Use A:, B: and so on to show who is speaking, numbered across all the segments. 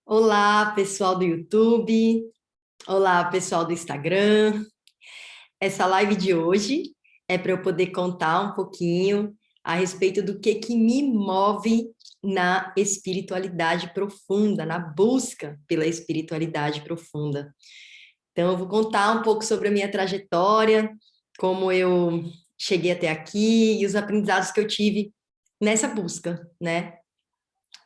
A: Olá, pessoal do YouTube. Olá, pessoal do Instagram. Essa live de hoje é para eu poder contar um pouquinho a respeito do que me move na espiritualidade profunda, na busca pela espiritualidade profunda. Então, eu vou contar um pouco sobre a minha trajetória, como eu cheguei até aqui e os aprendizados que eu tive nessa busca, né?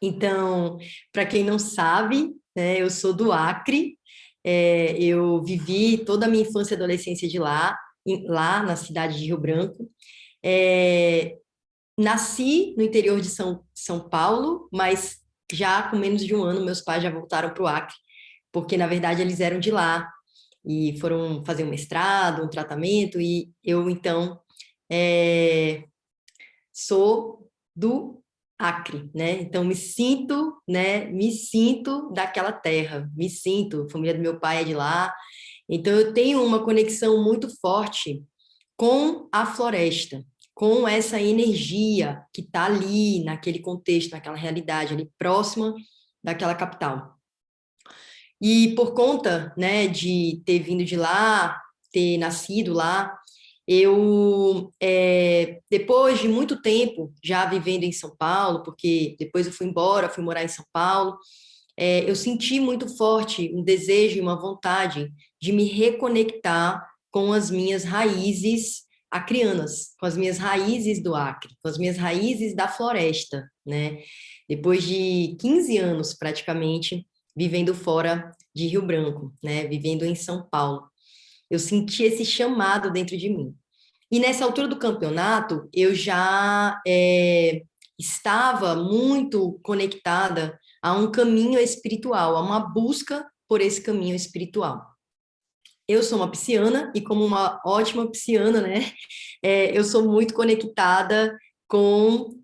A: Então, para quem não sabe, né, eu sou do Acre, eu vivi toda a minha infância e adolescência de lá, lá na cidade de Rio Branco. É, nasci no interior de São Paulo, mas já com menos de um ano, meus pais já voltaram para o Acre, porque na verdade eles eram de lá e foram fazer um mestrado, um tratamento, e eu então é, sou do Acre, né? Então me sinto, né? Me sinto daquela terra, me sinto, a família do meu pai é de lá. Então eu tenho uma conexão muito forte com a floresta, com essa energia que está ali naquele contexto, naquela realidade ali próxima daquela capital. E por conta, né, de ter vindo de lá, ter nascido lá, depois de muito tempo já vivendo em São Paulo, porque depois eu fui embora, fui morar em São Paulo, eu senti muito forte um desejo e uma vontade de me reconectar com as minhas raízes acrianas, com as minhas raízes do Acre, com as minhas raízes da floresta, né? Depois de 15 anos, praticamente, vivendo fora de Rio Branco, né? Vivendo em São Paulo. Eu senti esse chamado dentro de mim. E nessa altura do campeonato, eu já estava muito conectada a um caminho espiritual, a uma busca por esse caminho espiritual. Eu sou uma pisciana e, como uma ótima pisciana, né, eu sou muito conectada com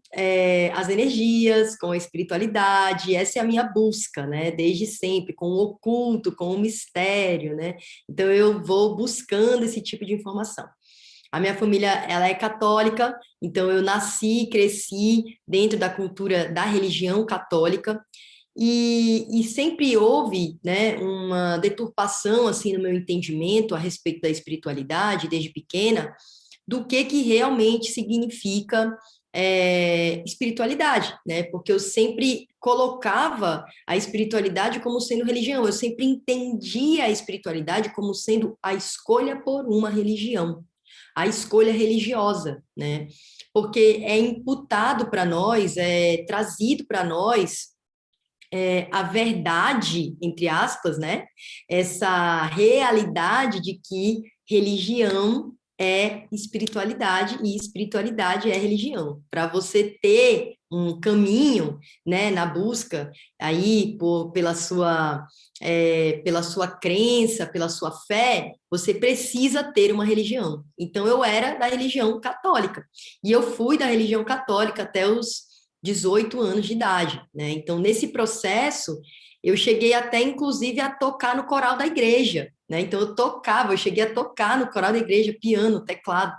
A: as energias, com a espiritualidade. Essa é a minha busca, né, desde sempre, com o oculto, com o mistério, né. Então eu vou buscando esse tipo de informação. A minha família, ela é católica, então eu nasci, cresci dentro da cultura da religião católica, e sempre houve, né, uma deturpação, assim, no meu entendimento a respeito da espiritualidade, desde pequena, do que realmente significa espiritualidade, né, porque eu sempre colocava a espiritualidade como sendo religião, eu sempre entendia a espiritualidade como sendo a escolha por uma religião, a escolha religiosa, né? Porque é imputado para nós, é trazido para nós a verdade, entre aspas, né? Essa realidade de que religião é espiritualidade e espiritualidade é religião. Para você ter um caminho, né, na busca aí pela sua crença, pela sua fé, você precisa ter uma religião. Então eu era da religião católica e eu fui da religião católica até os 18 anos de idade, né? Então, nesse processo, eu cheguei até, inclusive, a tocar no coral da igreja, né? Então, eu cheguei a tocar no coral da igreja, piano, teclado,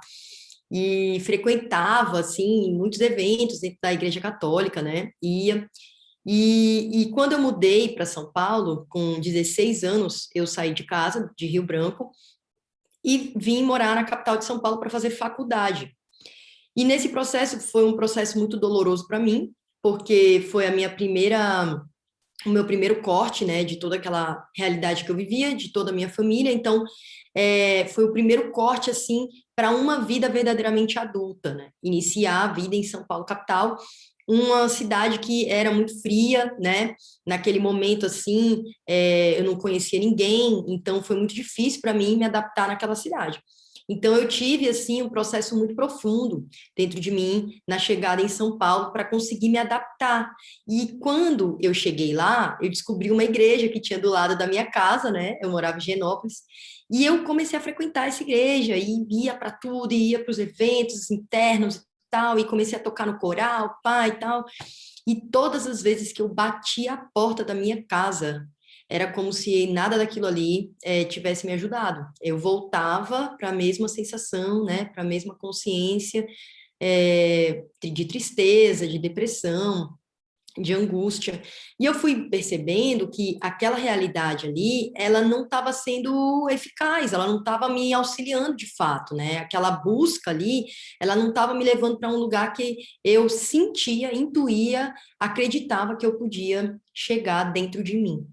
A: e frequentava, assim, muitos eventos dentro da igreja católica, né? Ia. E quando eu mudei para São Paulo, com 16 anos, eu saí de casa, de Rio Branco, e vim morar na capital de São Paulo para fazer faculdade. E nesse processo foi um processo muito doloroso para mim, porque foi o meu primeiro corte, né, de toda aquela realidade que eu vivia, de toda a minha família. Então, foi o primeiro corte assim para uma vida verdadeiramente adulta, né? Iniciar a vida em São Paulo capital, uma cidade que era muito fria, né? Naquele momento assim, eu não conhecia ninguém, então foi muito difícil para mim me adaptar naquela cidade. Então eu tive assim um processo muito profundo dentro de mim na chegada em São Paulo para conseguir me adaptar. E quando eu cheguei lá, eu descobri uma igreja que tinha do lado da minha casa, né? Eu morava em Genópolis. E eu comecei a frequentar essa igreja e ia para tudo, e ia para os eventos internos e tal, e comecei a tocar no coral, pai e tal. E todas as vezes que eu bati a porta da minha casa, era como se nada daquilo ali tivesse me ajudado. Eu voltava para a mesma sensação, né, para a mesma consciência, de tristeza, de depressão, de angústia. E eu fui percebendo que aquela realidade ali, ela não estava sendo eficaz, ela não estava me auxiliando de fato, né? Aquela busca ali, ela não estava me levando para um lugar que eu sentia, intuía, acreditava que eu podia chegar dentro de mim.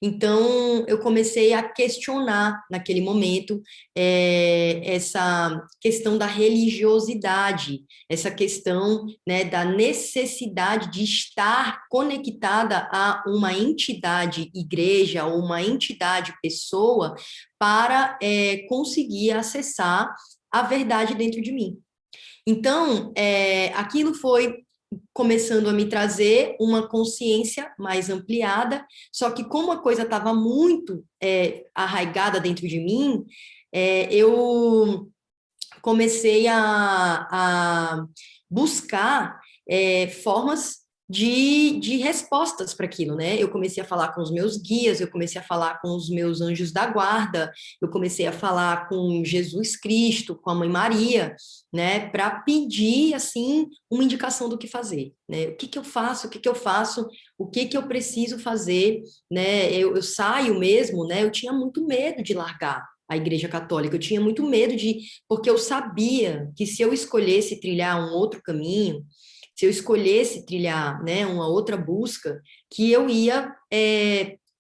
A: Então, eu comecei a questionar naquele momento essa questão da religiosidade, essa questão, né, da necessidade de estar conectada a uma entidade igreja ou uma entidade pessoa para conseguir acessar a verdade dentro de mim. Então, aquilo foi começando a me trazer uma consciência mais ampliada, só que como a coisa estava muito arraigada dentro de mim, eu comecei a buscar formas de respostas para aquilo, né? Eu comecei a falar com os meus guias, eu comecei a falar com os meus anjos da guarda, eu comecei a falar com Jesus Cristo, com a Mãe Maria, né? Para pedir, assim, uma indicação do que fazer, né? O que que eu faço? O que que eu faço? O que que eu preciso fazer, né? Eu saio mesmo, né? Eu tinha muito medo de largar a Igreja Católica, eu tinha muito medo porque eu sabia que se eu escolhesse trilhar um outro caminho, se eu escolhesse trilhar, né, uma outra busca, que eu ia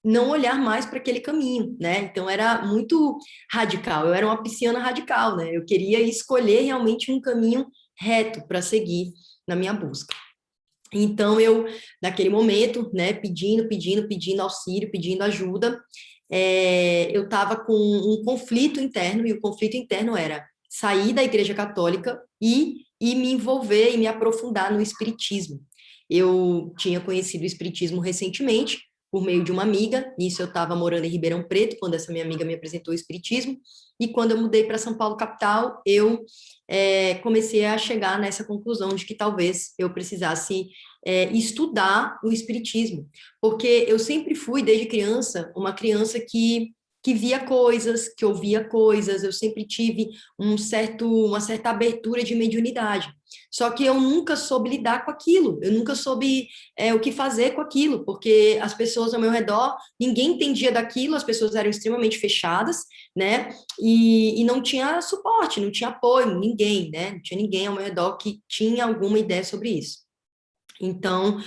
A: não olhar mais para aquele caminho, né? Então era muito radical, eu era uma pisciana radical, né? Eu queria escolher realmente um caminho reto para seguir na minha busca. Então eu, naquele momento, né, pedindo auxílio, pedindo ajuda, eu estava com um conflito interno, e o conflito interno era sair da Igreja Católica e me envolver e me aprofundar no Espiritismo. Eu tinha conhecido o Espiritismo recentemente, por meio de uma amiga, nisso eu estava morando em Ribeirão Preto, quando essa minha amiga me apresentou o Espiritismo, e quando eu mudei para São Paulo, capital, eu comecei a chegar nessa conclusão de que talvez eu precisasse estudar o Espiritismo, porque eu sempre fui, desde criança, uma criança que via coisas, que ouvia coisas, eu sempre tive uma certa abertura de mediunidade. Só que eu nunca soube lidar com aquilo, eu nunca soube o que fazer com aquilo, porque as pessoas ao meu redor, ninguém entendia daquilo, as pessoas eram extremamente fechadas, né? E não tinha suporte, não tinha apoio, ninguém, né? Não tinha ninguém ao meu redor que tinha alguma ideia sobre isso. Então,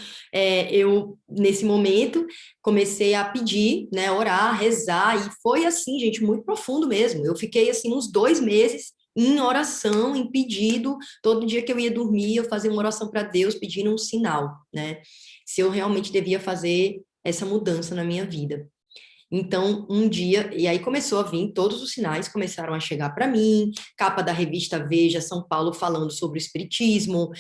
A: eu, nesse momento, comecei a pedir, né, orar, rezar, e foi assim, gente, muito profundo mesmo. Eu fiquei, assim, uns 2 meses em oração, em pedido, todo dia que eu ia dormir, eu fazia uma oração para Deus, pedindo um sinal, né, se eu realmente devia fazer essa mudança na minha vida. Então, um dia, e aí começou a vir, todos os sinais começaram a chegar para mim, capa da revista Veja, São Paulo falando sobre o espiritismo,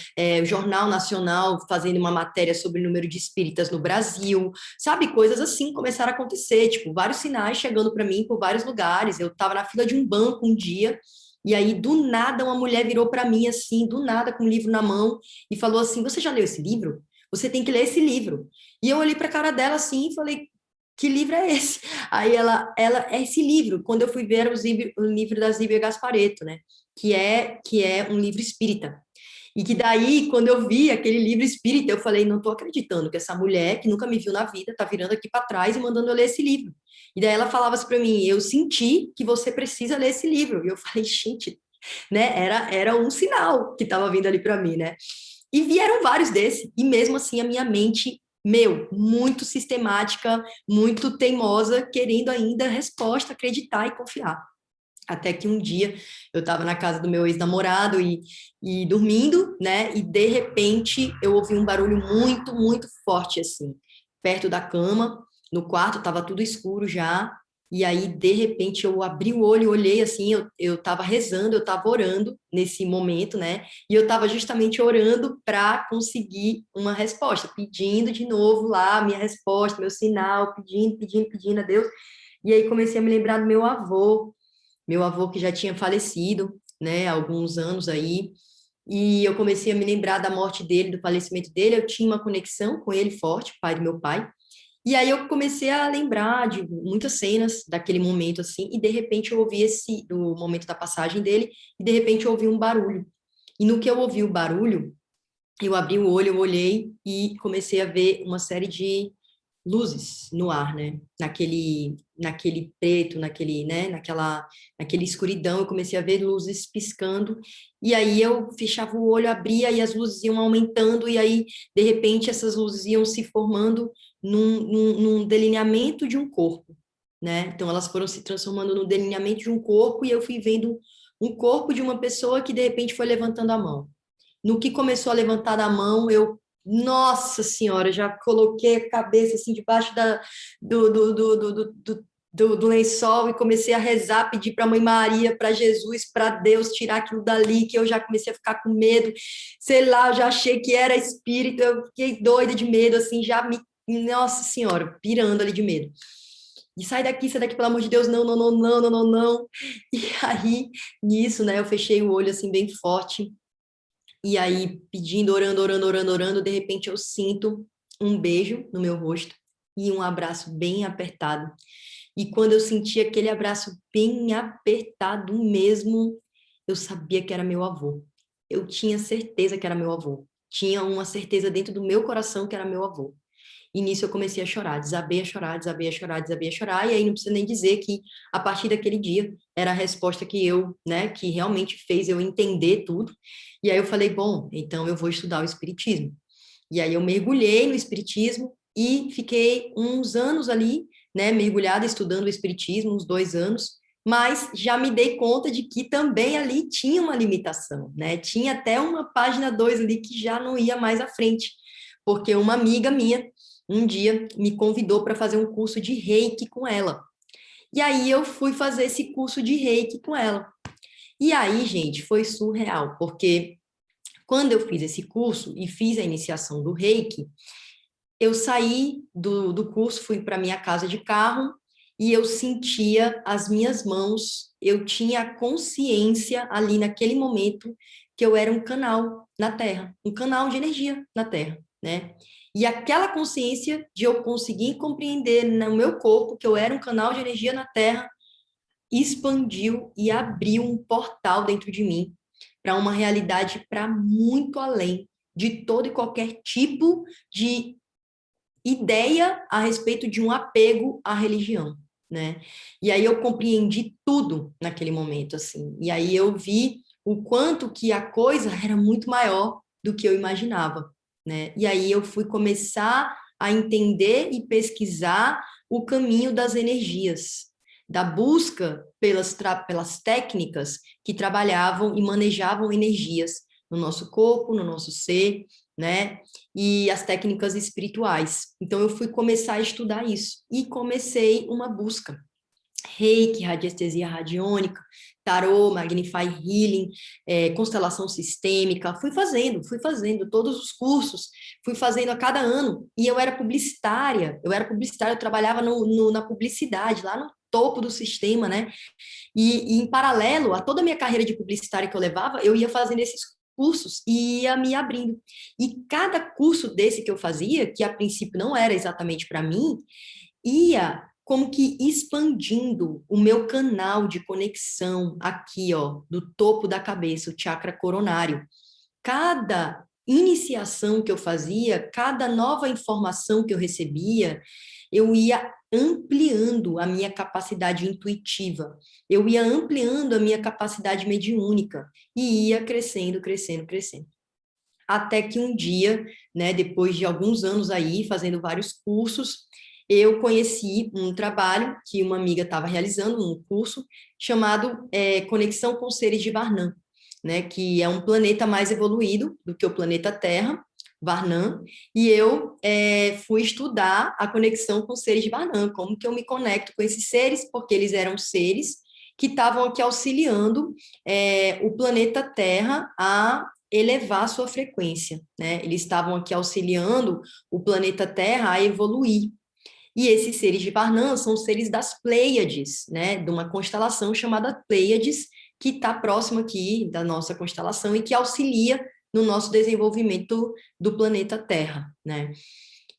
A: o Jornal Nacional fazendo uma matéria sobre o número de espíritas no Brasil, sabe, coisas assim começaram a acontecer, tipo, vários sinais chegando para mim por vários lugares, eu estava na fila de um banco um dia, e aí, do nada, uma mulher virou para mim assim, do nada, com um livro na mão, e falou assim, você já leu esse livro? Você tem que ler esse livro. E eu olhei para a cara dela assim e falei, que livro é esse? Aí é esse livro, quando eu fui ver o livro da Zíbia Gasparetto, né? Que é um livro espírita. E que daí, quando eu vi aquele livro espírita, eu falei, não estou acreditando que essa mulher, que nunca me viu na vida, está virando aqui para trás e mandando eu ler esse livro. E daí ela falava assim para mim, eu senti que você precisa ler esse livro. E eu falei, gente, né? Era um sinal que estava vindo ali para mim, né? E vieram vários desses, e mesmo assim a minha mente, muito sistemática, muito teimosa, querendo ainda resposta, acreditar e confiar. Até que um dia eu estava na casa do meu ex-namorado e dormindo, né? E de repente eu ouvi um barulho muito, muito forte assim, perto da cama, no quarto, estava tudo escuro já. E aí, de repente, eu abri o olho, olhei assim, eu estava rezando, eu estava orando nesse momento, né? E eu estava justamente orando para conseguir uma resposta, pedindo de novo lá a minha resposta, meu sinal, pedindo a Deus. E aí comecei a me lembrar do meu avô que já tinha falecido, né, há alguns anos aí, e eu comecei a me lembrar da morte dele, do falecimento dele, eu tinha uma conexão com ele forte, pai do meu pai, E aí eu comecei a lembrar de muitas cenas daquele momento, assim, e de repente eu ouvi do momento da passagem dele, e de repente eu ouvi um barulho. E no que eu ouvi o barulho, eu abri o olho, eu olhei e comecei a ver uma série de luzes no ar, né? Naquele preto, naquela escuridão, eu comecei a ver luzes piscando, e aí eu fechava o olho, abria, e as luzes iam aumentando, e aí, de repente, essas luzes iam se formando num delineamento de um corpo, né? Então, elas foram se transformando no delineamento de um corpo, e eu fui vendo um corpo de uma pessoa que, de repente, foi levantando a mão. No que começou a levantar a mão, nossa senhora, já coloquei a cabeça assim debaixo do lençol e comecei a rezar, pedir para a Mãe Maria, para Jesus, para Deus tirar aquilo dali, que eu já comecei a ficar com medo, sei lá, eu já achei que era espírito, eu fiquei doida de medo, assim, nossa senhora, pirando ali de medo. E sai daqui, pelo amor de Deus, não, não, não, não, não, não, não. E aí, nisso, né, eu fechei o olho assim bem forte, e aí, pedindo, orando, orando, orando, orando, de repente eu sinto um beijo no meu rosto e um abraço bem apertado. E quando eu senti aquele abraço bem apertado mesmo, eu sabia que era meu avô. Eu tinha certeza que era meu avô. Tinha uma certeza dentro do meu coração que era meu avô. E nisso eu comecei a chorar, desabei a chorar, desabei a chorar, desabei a chorar, e aí não precisa nem dizer que a partir daquele dia era a resposta que realmente fez eu entender tudo. E aí eu falei, bom, então eu vou estudar o espiritismo. E aí eu mergulhei no espiritismo e fiquei uns anos ali, né, mergulhada estudando o espiritismo, uns 2 anos, mas já me dei conta de que também ali tinha uma limitação, né? Tinha até uma página 2 ali que já não ia mais à frente, porque uma amiga minha um dia me convidou para fazer um curso de Reiki com ela. E aí eu fui fazer esse curso de Reiki com ela. E aí, gente, foi surreal, porque quando eu fiz esse curso e fiz a iniciação do Reiki, eu saí do curso, fui para minha casa de carro e eu sentia as minhas mãos, eu tinha consciência ali naquele momento que eu era um canal na Terra, um canal de energia na Terra, né? E aquela consciência de eu conseguir compreender no meu corpo que eu era um canal de energia na Terra expandiu e abriu um portal dentro de mim para uma realidade para muito além de todo e qualquer tipo de ideia a respeito de um apego à religião, né? E aí eu compreendi tudo naquele momento, assim. E aí eu vi o quanto que a coisa era muito maior do que eu imaginava, né? E aí eu fui começar a entender e pesquisar o caminho das energias, da busca pelas técnicas que trabalhavam e manejavam energias no nosso corpo, no nosso ser, né? E as técnicas espirituais. Então, eu fui começar a estudar isso e comecei uma busca. Reiki, radiestesia radiônica, tarô, Magnify Healing, constelação sistêmica, fui fazendo todos os cursos, fui fazendo a cada ano, e eu trabalhava na publicidade, lá no topo do sistema, né? E em paralelo a toda a minha carreira de publicitária que eu levava, eu ia fazendo esses cursos e ia me abrindo. E cada curso desse que eu fazia, que a princípio não era exatamente para mim, ia como que expandindo o meu canal de conexão aqui, ó, do topo da cabeça, o chakra coronário. Cada iniciação que eu fazia, cada nova informação que eu recebia, eu ia ampliando a minha capacidade intuitiva, eu ia ampliando a minha capacidade mediúnica e ia crescendo, crescendo, crescendo. Até que um dia, né, depois de alguns anos aí, fazendo vários cursos, eu conheci um trabalho que uma amiga estava realizando, um curso chamado Conexão com Seres de Varnam, né, que é um planeta mais evoluído do que o planeta Terra, Varnam, e eu fui estudar a conexão com seres de Varnam, como que eu me conecto com esses seres, porque eles eram seres que estavam aqui auxiliando o planeta Terra a elevar a sua frequência, né? Eles estavam aqui auxiliando o planeta Terra a evoluir. E esses seres de Varnam são seres das Pleiades, né? De uma constelação chamada Pleiades, que está próximo aqui da nossa constelação e que auxilia no nosso desenvolvimento do planeta Terra, né?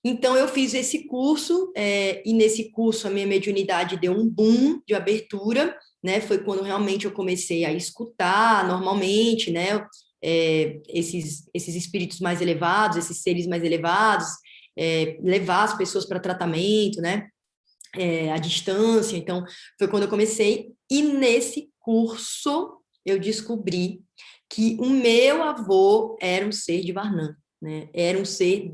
A: Então, eu fiz esse curso, e nesse curso a minha mediunidade deu um boom de abertura, né? Foi quando realmente eu comecei a escutar normalmente, né? Esses espíritos mais elevados, esses seres mais elevados, levar as pessoas para tratamento, né? À distância. Então, foi quando eu comecei. E nesse curso eu descobri que o meu avô era um ser de Varnam, né? Era um ser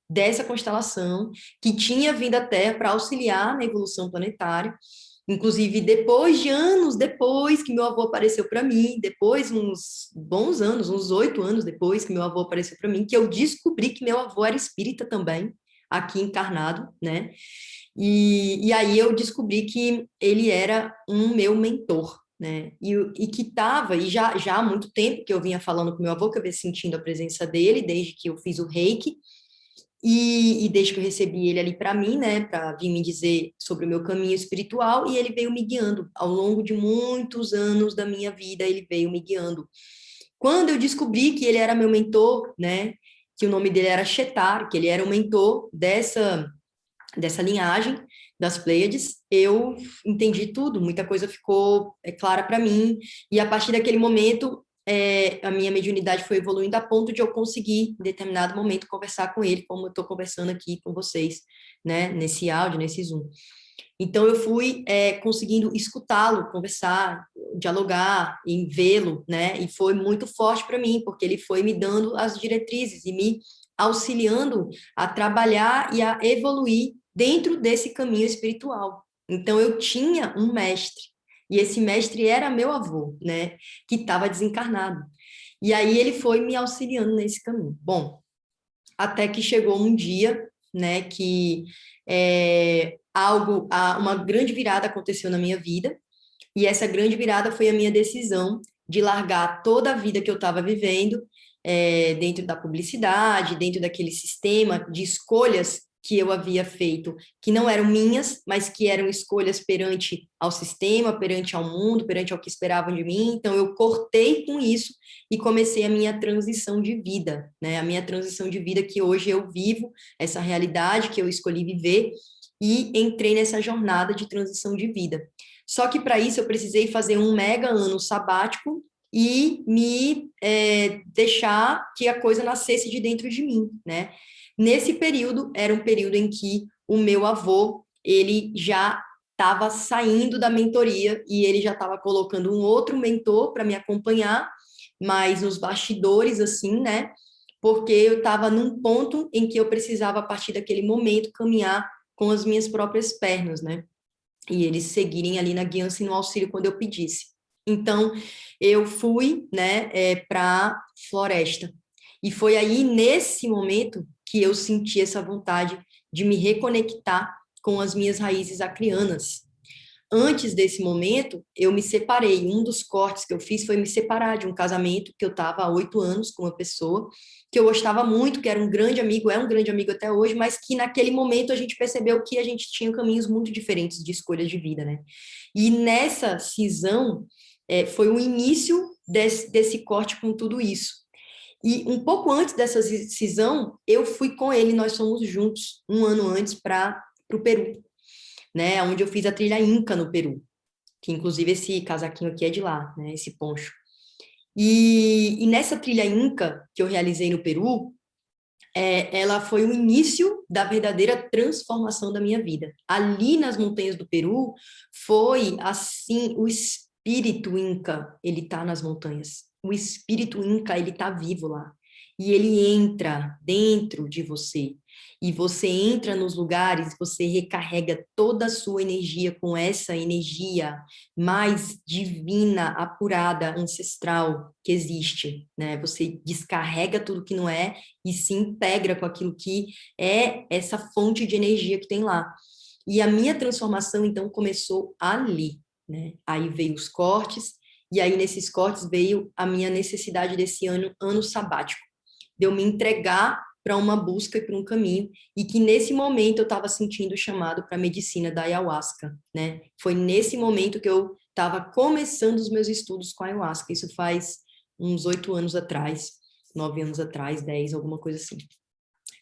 A: dessa constelação que tinha vindo à Terra para auxiliar na evolução planetária. Inclusive, depois de anos depois que meu avô apareceu para mim, depois, uns bons anos, uns 8 anos depois que meu avô apareceu para mim, que eu descobri que meu avô era espírita também, aqui encarnado, né? E aí eu descobri que ele era um meu mentor, né? E que estava, e já há muito tempo que eu vinha falando com meu avô, que eu vinha sentindo a presença dele, desde que eu fiz o reiki, e desde que eu recebi ele ali para mim, né, para vir me dizer sobre o meu caminho espiritual, e ele veio me guiando ao longo de muitos anos da minha vida, ele veio me guiando. Quando eu descobri que ele era meu mentor, né, que o nome dele era Shetar, que ele era o mentor dessa linhagem das Pleiades, eu entendi tudo, muita coisa ficou clara para mim, e a partir daquele momento, a minha mediunidade foi evoluindo a ponto de eu conseguir, em determinado momento, conversar com ele, como eu estou conversando aqui com vocês, né, nesse áudio, nesse Zoom. Então, eu fui conseguindo escutá-lo, conversar, dialogar, e vê-lo, né? E foi muito forte para mim, porque ele foi me dando as diretrizes e me auxiliando a trabalhar e a evoluir dentro desse caminho espiritual. Então, eu tinha um mestre, e esse mestre era meu avô, né? Que estava desencarnado. E aí ele foi me auxiliando nesse caminho. Bom, até que chegou um dia, né, que uma grande virada aconteceu na minha vida, e essa grande virada foi a minha decisão de largar toda a vida que eu estava vivendo, dentro da publicidade, dentro daquele sistema de escolhas que eu havia feito, que não eram minhas, mas que eram escolhas perante ao sistema, perante ao mundo, perante ao que esperavam de mim. Então, eu cortei com isso e comecei a minha transição de vida, né? A minha transição de vida que hoje eu vivo, essa realidade que eu escolhi viver, e entrei nessa jornada de transição de vida. Só que para isso eu precisei fazer um mega ano sabático e me deixar que a coisa nascesse de dentro de mim, né? Nesse período, era um período em que o meu avô, ele já estava saindo da mentoria e ele já estava colocando um outro mentor para me acompanhar, mas nos bastidores, assim, né? Porque eu estava num ponto em que eu precisava, a partir daquele momento, caminhar com as minhas próprias pernas, né? E eles seguirem ali na guiança e no auxílio quando eu pedisse. Então, eu fui, né, para floresta. E foi aí, nesse momento, que eu senti essa vontade de me reconectar com as minhas raízes acrianas. Antes desse momento, eu me separei. Um dos cortes que eu fiz foi me separar de um casamento que eu estava há 8 anos com uma pessoa que eu gostava muito, que era um grande amigo, é um grande amigo até hoje, mas que naquele momento a gente percebeu que a gente tinha caminhos muito diferentes de escolhas de vida, né? E nessa cisão, foi o início desse corte com tudo isso. E um pouco antes dessa cisão, eu fui com ele, nós fomos juntos, um ano antes, para o Peru, né? Onde eu fiz a trilha Inca no Peru, que inclusive esse casaquinho aqui é de lá, né? Esse poncho. E nessa trilha Inca que eu realizei no Peru, ela foi o início da verdadeira transformação da minha vida. Ali nas montanhas do Peru, foi assim, o espírito Inca, ele está nas montanhas. O espírito Inca, ele está vivo lá. E ele entra dentro de você. E você entra nos lugares, você recarrega toda a sua energia com essa energia mais divina, apurada, ancestral que existe, né? Você descarrega tudo que não é e se integra com aquilo que é essa fonte de energia que tem lá. E a minha transformação, então, começou ali, né? Aí veio os cortes, e aí nesses cortes veio a minha necessidade desse ano sabático, de eu me entregar para uma busca e para um caminho, e que nesse momento eu estava sentindo o chamado para a medicina da ayahuasca, né? Foi nesse momento que eu estava começando os meus estudos com a ayahuasca, isso faz uns 8 anos atrás, 9 anos atrás, 10, alguma coisa assim.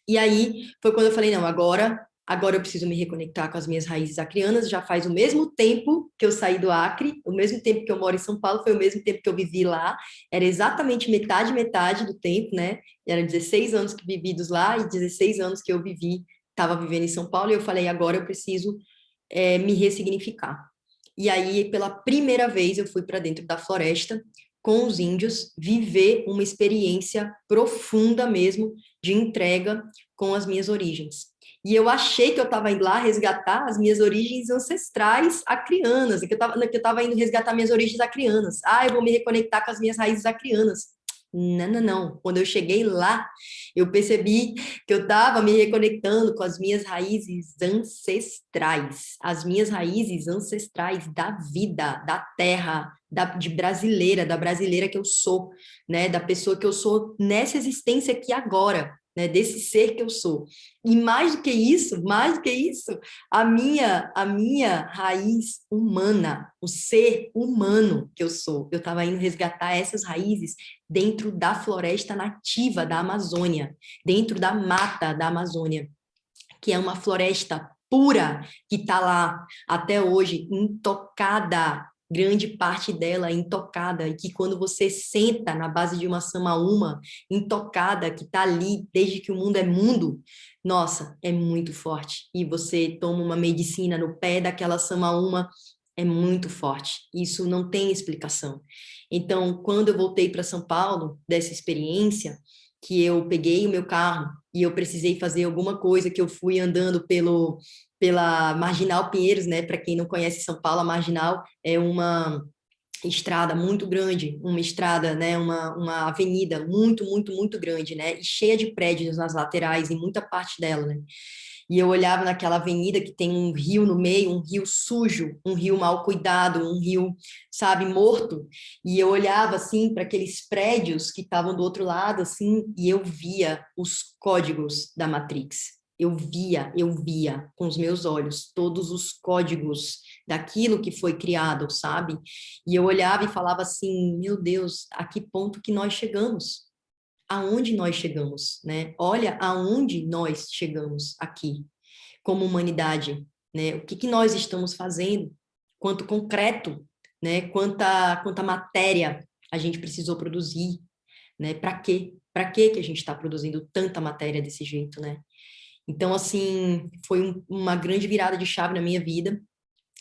A: E aí foi quando eu falei, não, agora eu preciso me reconectar com as minhas raízes acrianas. Já faz o mesmo tempo que eu saí do Acre, o mesmo tempo que eu moro em São Paulo, foi o mesmo tempo que eu vivi lá. Era exatamente metade, metade do tempo, né? Eram 16 anos que vividos lá e 16 anos que eu estava vivendo em São Paulo. E eu falei, agora eu preciso me ressignificar. E aí, pela primeira vez, eu fui para dentro da floresta com os índios, viver uma experiência profunda mesmo de entrega com as minhas origens. E eu achei que eu estava indo lá resgatar as minhas origens ancestrais acrianas, que eu estava indo resgatar minhas origens acrianas. Ah, eu vou me reconectar com as minhas raízes acrianas. Não, não, não. Quando eu cheguei lá, eu percebi que eu estava me reconectando com as minhas raízes ancestrais, as minhas raízes ancestrais da vida, da terra, de brasileira, da brasileira que eu sou, né, da pessoa que eu sou nessa existência aqui agora, né, desse ser que eu sou. E mais do que isso, a minha raiz humana, o ser humano que eu sou, eu estava indo resgatar essas raízes dentro da floresta nativa da Amazônia, dentro da mata da Amazônia, que é uma floresta pura que está lá até hoje, intocada, grande parte dela intocada, e que quando você senta na base de uma samaúma intocada, que está ali desde que o mundo é mundo, nossa, é muito forte. E você toma uma medicina no pé daquela samaúma, é muito forte. Isso não tem explicação. Então, quando eu voltei para São Paulo, dessa experiência, que eu peguei o meu carro e eu precisei fazer alguma coisa, que eu fui andando pela Marginal Pinheiros, né? Para quem não conhece São Paulo, a Marginal é uma estrada muito grande, uma estrada, né? Uma avenida muito, muito, muito grande, né? E cheia de prédios nas laterais, em muita parte dela, né? E eu olhava naquela avenida que tem um rio no meio, um rio sujo, um rio mal cuidado, um rio, sabe, morto. E eu olhava assim para aqueles prédios que estavam do outro lado, assim, e eu via os códigos da Matrix. Eu via com os meus olhos todos os códigos daquilo que foi criado, sabe? E eu olhava e falava assim, meu Deus, a que ponto que nós chegamos? Aonde nós chegamos, né? Olha aonde nós chegamos aqui, como humanidade, né? O que que nós estamos fazendo? Quanto concreto, né? Quanta matéria a gente precisou produzir, né? Para quê? Para que a gente está produzindo tanta matéria desse jeito, né? Então, assim, foi uma grande virada de chave na minha vida.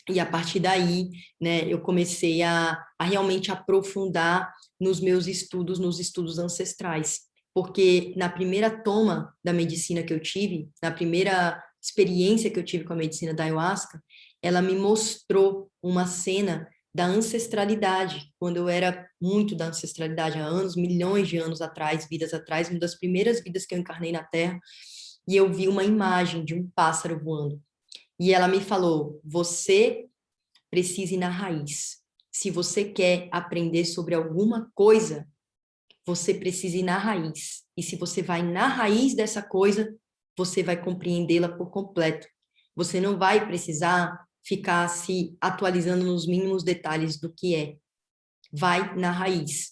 A: E a partir daí, né, eu comecei a realmente aprofundar nos estudos ancestrais. Porque na primeira toma da medicina que eu tive, na primeira experiência que eu tive com a medicina da ayahuasca, ela me mostrou uma cena da ancestralidade, quando eu era muito da ancestralidade, há anos, milhões de anos atrás, vidas atrás, uma das primeiras vidas que eu encarnei na Terra, e eu vi uma imagem de um pássaro voando. E ela me falou: você precisa ir na raiz. Se você quer aprender sobre alguma coisa, você precisa ir na raiz. E se você vai na raiz dessa coisa, você vai compreendê-la por completo. Você não vai precisar ficar se atualizando nos mínimos detalhes do que é. Vai na raiz.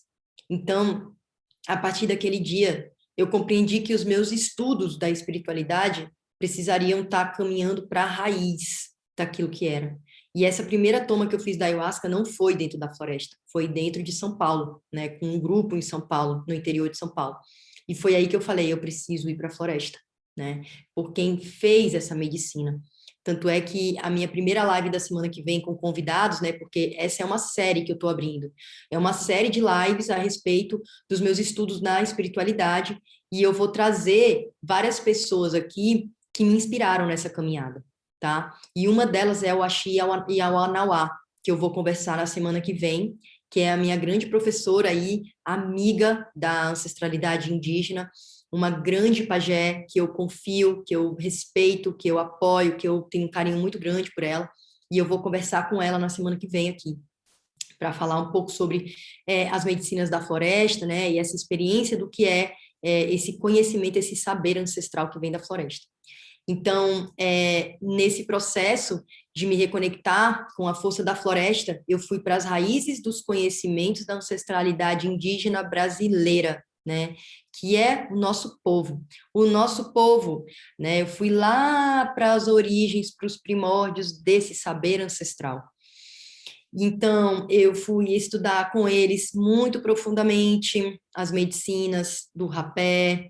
A: Então, a partir daquele dia, eu compreendi que os meus estudos da espiritualidade precisariam estar caminhando para a raiz daquilo que era. E essa primeira toma que eu fiz da ayahuasca não foi dentro da floresta, foi dentro de São Paulo, né, com um grupo em São Paulo, no interior de São Paulo. E foi aí que eu falei, eu preciso ir para a floresta, né, por quem fez essa medicina. Tanto é que a minha primeira live da semana que vem com convidados, né, porque essa é uma série que eu estou abrindo, é uma série de lives a respeito dos meus estudos na espiritualidade, e eu vou trazer várias pessoas aqui que me inspiraram nessa caminhada, tá? E uma delas é o Axi Yawanawá, que eu vou conversar na semana que vem, que é a minha grande professora aí, amiga da ancestralidade indígena, uma grande pajé que eu confio, que eu respeito, que eu apoio, que eu tenho um carinho muito grande por ela, e eu vou conversar com ela na semana que vem aqui, para falar um pouco sobre as medicinas da floresta, né, e essa experiência do que esse conhecimento, esse saber ancestral que vem da floresta. Então, nesse processo de me reconectar com a força da floresta, eu fui para as raízes dos conhecimentos da ancestralidade indígena brasileira, né? Que é o nosso povo. O nosso povo, né? Eu fui lá para as origens, para os primórdios desse saber ancestral. Então, eu fui estudar com eles muito profundamente as medicinas do rapé,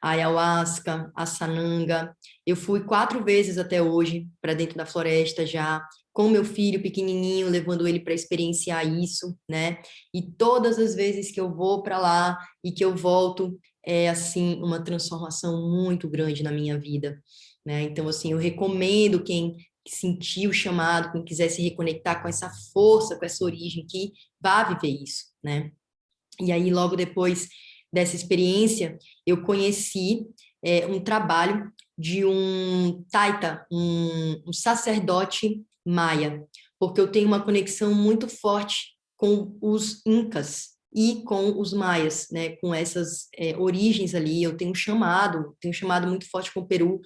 A: a ayahuasca, a sananga. Eu fui 4 vezes até hoje para dentro da floresta já, com meu filho pequenininho, levando ele para experienciar isso, né? E todas as vezes que eu vou para lá e que eu volto, é assim uma transformação muito grande na minha vida, né? Então, assim, eu recomendo quem sentir o chamado, quem quiser se reconectar com essa força, com essa origem, que vá viver isso, né? E aí, logo depois dessa experiência, eu conheci um trabalho de um taita, um sacerdote maia, porque eu tenho uma conexão muito forte com os incas e com os maias, né, com essas origens ali. Eu tenho um chamado muito forte com o Peru,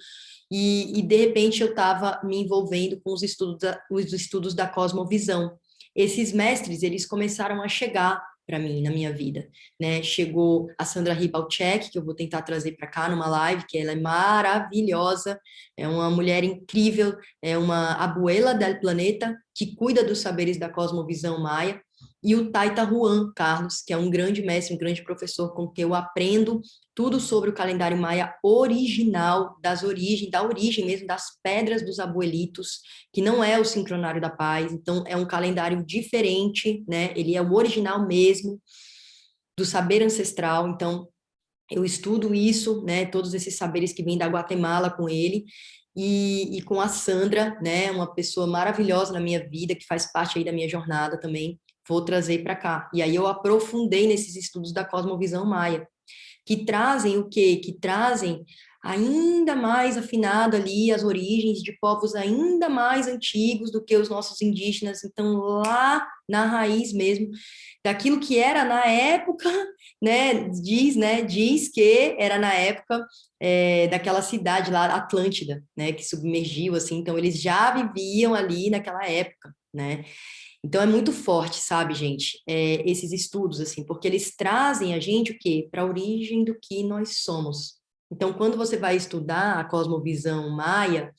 A: e de repente eu estava me envolvendo com os estudos da cosmovisão. Esses mestres, eles começaram a chegar para mim na minha vida, né? Chegou a Sandra Ribalchek, que eu vou tentar trazer para cá numa live, que ela é maravilhosa, é uma mulher incrível, é uma abuela del planeta que cuida dos saberes da cosmovisão maia, e o Taita Juan Carlos, que é um grande mestre, um grande professor com quem eu aprendo tudo sobre o calendário maia original, da origem mesmo, das pedras dos abuelitos, que não é o sincronário da paz, então é um calendário diferente, né? Ele é o original mesmo do saber ancestral, então eu estudo isso, né? Todos esses saberes que vêm da Guatemala com ele, e com a Sandra, né? Uma pessoa maravilhosa na minha vida, que faz parte aí da minha jornada também, vou trazer para cá. E aí eu aprofundei nesses estudos da cosmovisão maia, que trazem o quê? Que trazem ainda mais afinado ali as origens de povos ainda mais antigos do que os nossos indígenas, então lá na raiz mesmo, daquilo que era na época, diz que era na época daquela cidade lá, Atlântida, né, que submergiu, assim, então eles já viviam ali naquela época, né, então é muito forte, sabe, gente, esses estudos, assim, porque eles trazem a gente o quê? Para a origem do que nós somos. Então, quando você vai estudar a cosmovisão maia,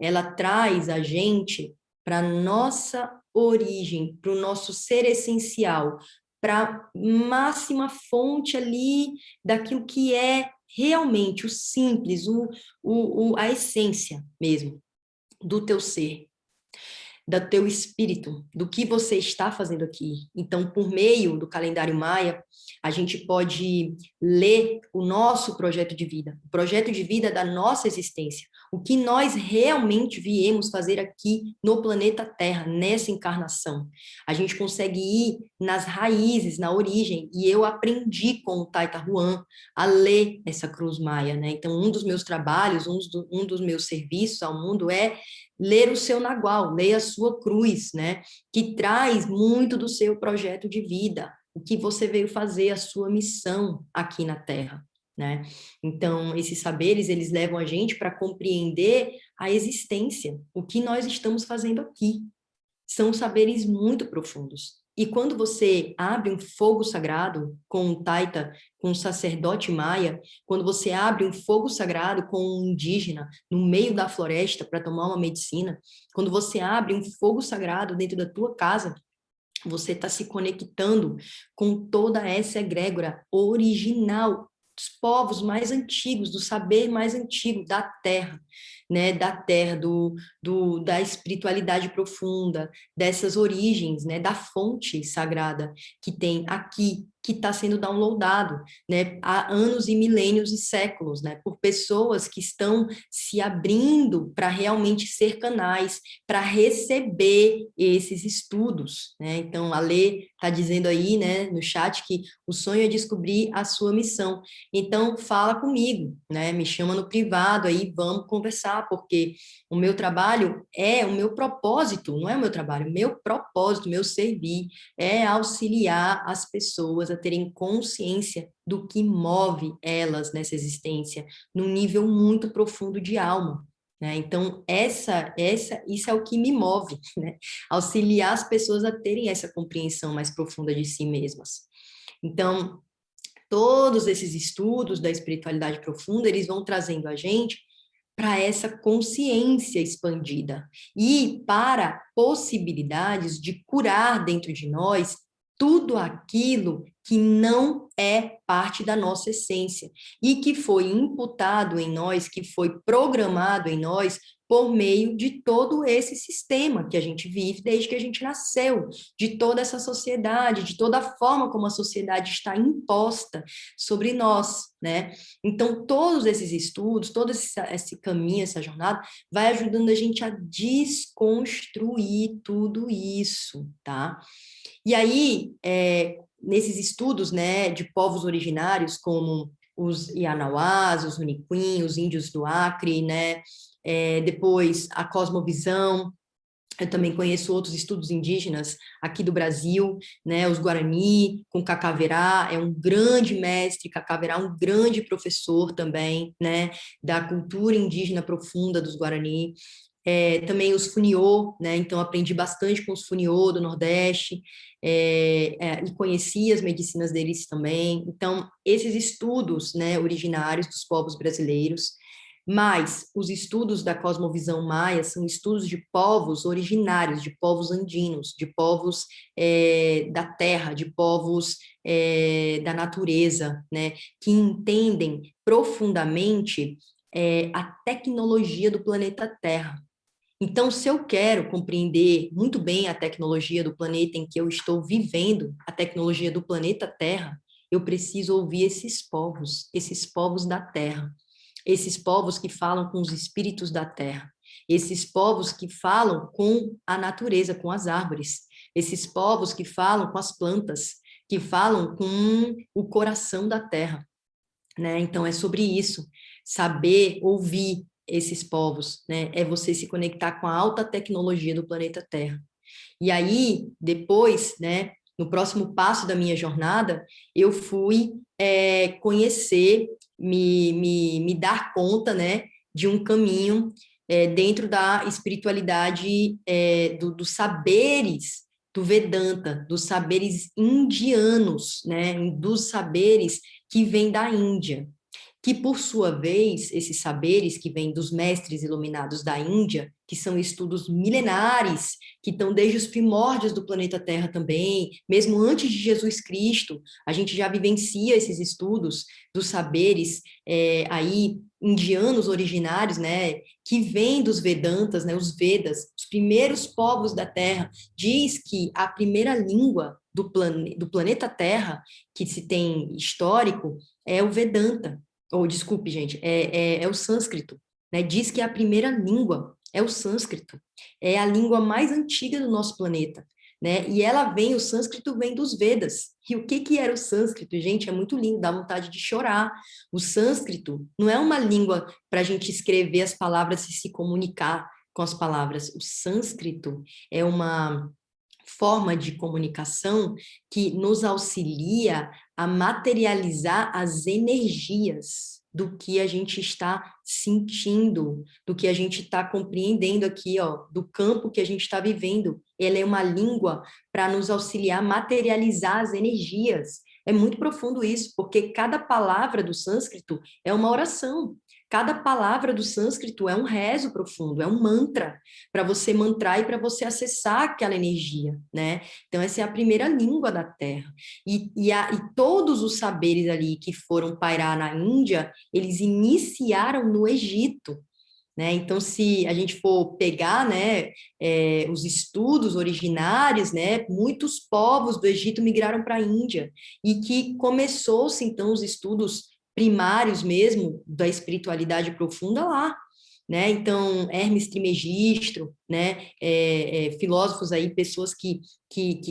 A: ela traz a gente para nossa origem, para o nosso ser essencial, para a máxima fonte ali daquilo que é realmente o simples, a essência mesmo do teu ser, do teu espírito, do que você está fazendo aqui. Então, por meio do calendário maia, a gente pode ler o nosso projeto de vida, o projeto de vida da nossa existência, o que nós realmente viemos fazer aqui no planeta Terra, nessa encarnação. A gente consegue ir nas raízes, na origem, e eu aprendi com o Taita Juan a ler essa cruz maia, né? Então, um dos meus trabalhos, um dos meus serviços ao mundo é ler o seu nagual, ler a sua cruz, né? Que traz muito do seu projeto de vida, o que você veio fazer, a sua missão aqui na Terra, né? Então, esses saberes, eles levam a gente para compreender a existência, o que nós estamos fazendo aqui. São saberes muito profundos. E quando você abre um fogo sagrado com um taita, com um sacerdote maia, quando você abre um fogo sagrado com um indígena no meio da floresta para tomar uma medicina, quando você abre um fogo sagrado dentro da tua casa, você está se conectando com toda essa egrégora original dos povos mais antigos, do saber mais antigo da terra, né, da terra, da espiritualidade profunda, dessas origens, né, da fonte sagrada que tem aqui, que está sendo downloadado, né, há anos e milênios e séculos, né, por pessoas que estão se abrindo para realmente ser canais, para receber esses estudos, né? Então, a Lê está dizendo aí, né, no chat que o sonho é descobrir a sua missão. Então, fala comigo, né? Me chama no privado aí, vamos conversar, porque o meu trabalho é o meu propósito, não é o meu trabalho, o meu propósito, meu servir é auxiliar as pessoas a terem consciência do que move elas nessa existência, num nível muito profundo de alma. Né? Então, isso é o que me move, né? Auxiliar as pessoas a terem essa compreensão mais profunda de si mesmas. Então, todos esses estudos da espiritualidade profunda, eles vão trazendo a gente para essa consciência expandida e para possibilidades de curar dentro de nós tudo aquilo que não é parte da nossa essência e que foi imputado em nós, que foi programado em nós por meio de todo esse sistema que a gente vive desde que a gente nasceu, de toda essa sociedade, de toda a forma como a sociedade está imposta sobre nós, né? Então, todos esses estudos, todo esse caminho, essa jornada, vai ajudando a gente a desconstruir tudo isso, tá? E aí, nesses estudos, né, de povos originários, como os Ianauás, os Uniquim, os índios do Acre, né, depois a cosmovisão, eu também conheço outros estudos indígenas aqui do Brasil, né, os Guarani, com Cacaverá, é um grande mestre, Cacaverá, um grande professor também, né, da cultura indígena profunda dos Guarani. Também os Funiô, né, então aprendi bastante com os Funiô do Nordeste, e conheci as medicinas deles também. Então, esses estudos, né, originários dos povos brasileiros, mas os estudos da cosmovisão maia são estudos de povos originários, de povos andinos, de povos da terra, de povos da natureza, né, que entendem profundamente a tecnologia do planeta Terra. Então, se eu quero compreender muito bem a tecnologia do planeta em que eu estou vivendo, a tecnologia do planeta Terra, eu preciso ouvir esses povos da Terra, esses povos que falam com os espíritos da Terra, esses povos que falam com a natureza, com as árvores, esses povos que falam com as plantas, que falam com o coração da Terra, né? Então, é sobre isso, saber ouvir esses povos, né? É você se conectar com a alta tecnologia do planeta Terra. E aí, depois, né, no próximo passo da minha jornada, eu fui conhecer, me dar conta, né, de um caminho dentro da espiritualidade, dos saberes do Vedanta, dos saberes indianos, né, dos saberes que vêm da Índia, que, por sua vez, esses saberes que vêm dos mestres iluminados da Índia, que são estudos milenares, que estão desde os primórdios do planeta Terra também, mesmo antes de Jesus Cristo, a gente já vivencia esses estudos dos saberes aí indianos originários, né, que vêm dos Vedantas, né, os Vedas, os primeiros povos da Terra. Diz que a primeira língua do planeta Terra, que se tem histórico, é o Vedanta, ou desculpe, gente, é o sânscrito, né? Diz que a primeira língua é o sânscrito, é a língua mais antiga do nosso planeta, né? E o sânscrito vem dos Vedas. E o que era o sânscrito? Gente, é muito lindo, dá vontade de chorar. O sânscrito não é uma língua para a gente escrever as palavras e se comunicar com as palavras. O sânscrito é uma forma de comunicação que nos auxilia a materializar as energias do que a gente está sentindo, do que a gente está compreendendo aqui, ó, do campo que a gente está vivendo. Ela é uma língua para nos auxiliar a materializar as energias. É muito profundo isso, porque cada palavra do sânscrito é uma oração. Cada palavra do sânscrito é um rezo profundo, é um mantra para você mantrar e para você acessar aquela energia, né? Então, essa é a primeira língua da Terra. E todos os saberes ali que foram pairar na Índia, eles iniciaram no Egito, né? Então, se a gente for pegar, né, os estudos originários, né, muitos povos do Egito migraram para a Índia, e que começou-se, então, os estudos primários mesmo da espiritualidade profunda lá, né? Então, Hermes Trismegisto, né, filósofos aí, pessoas que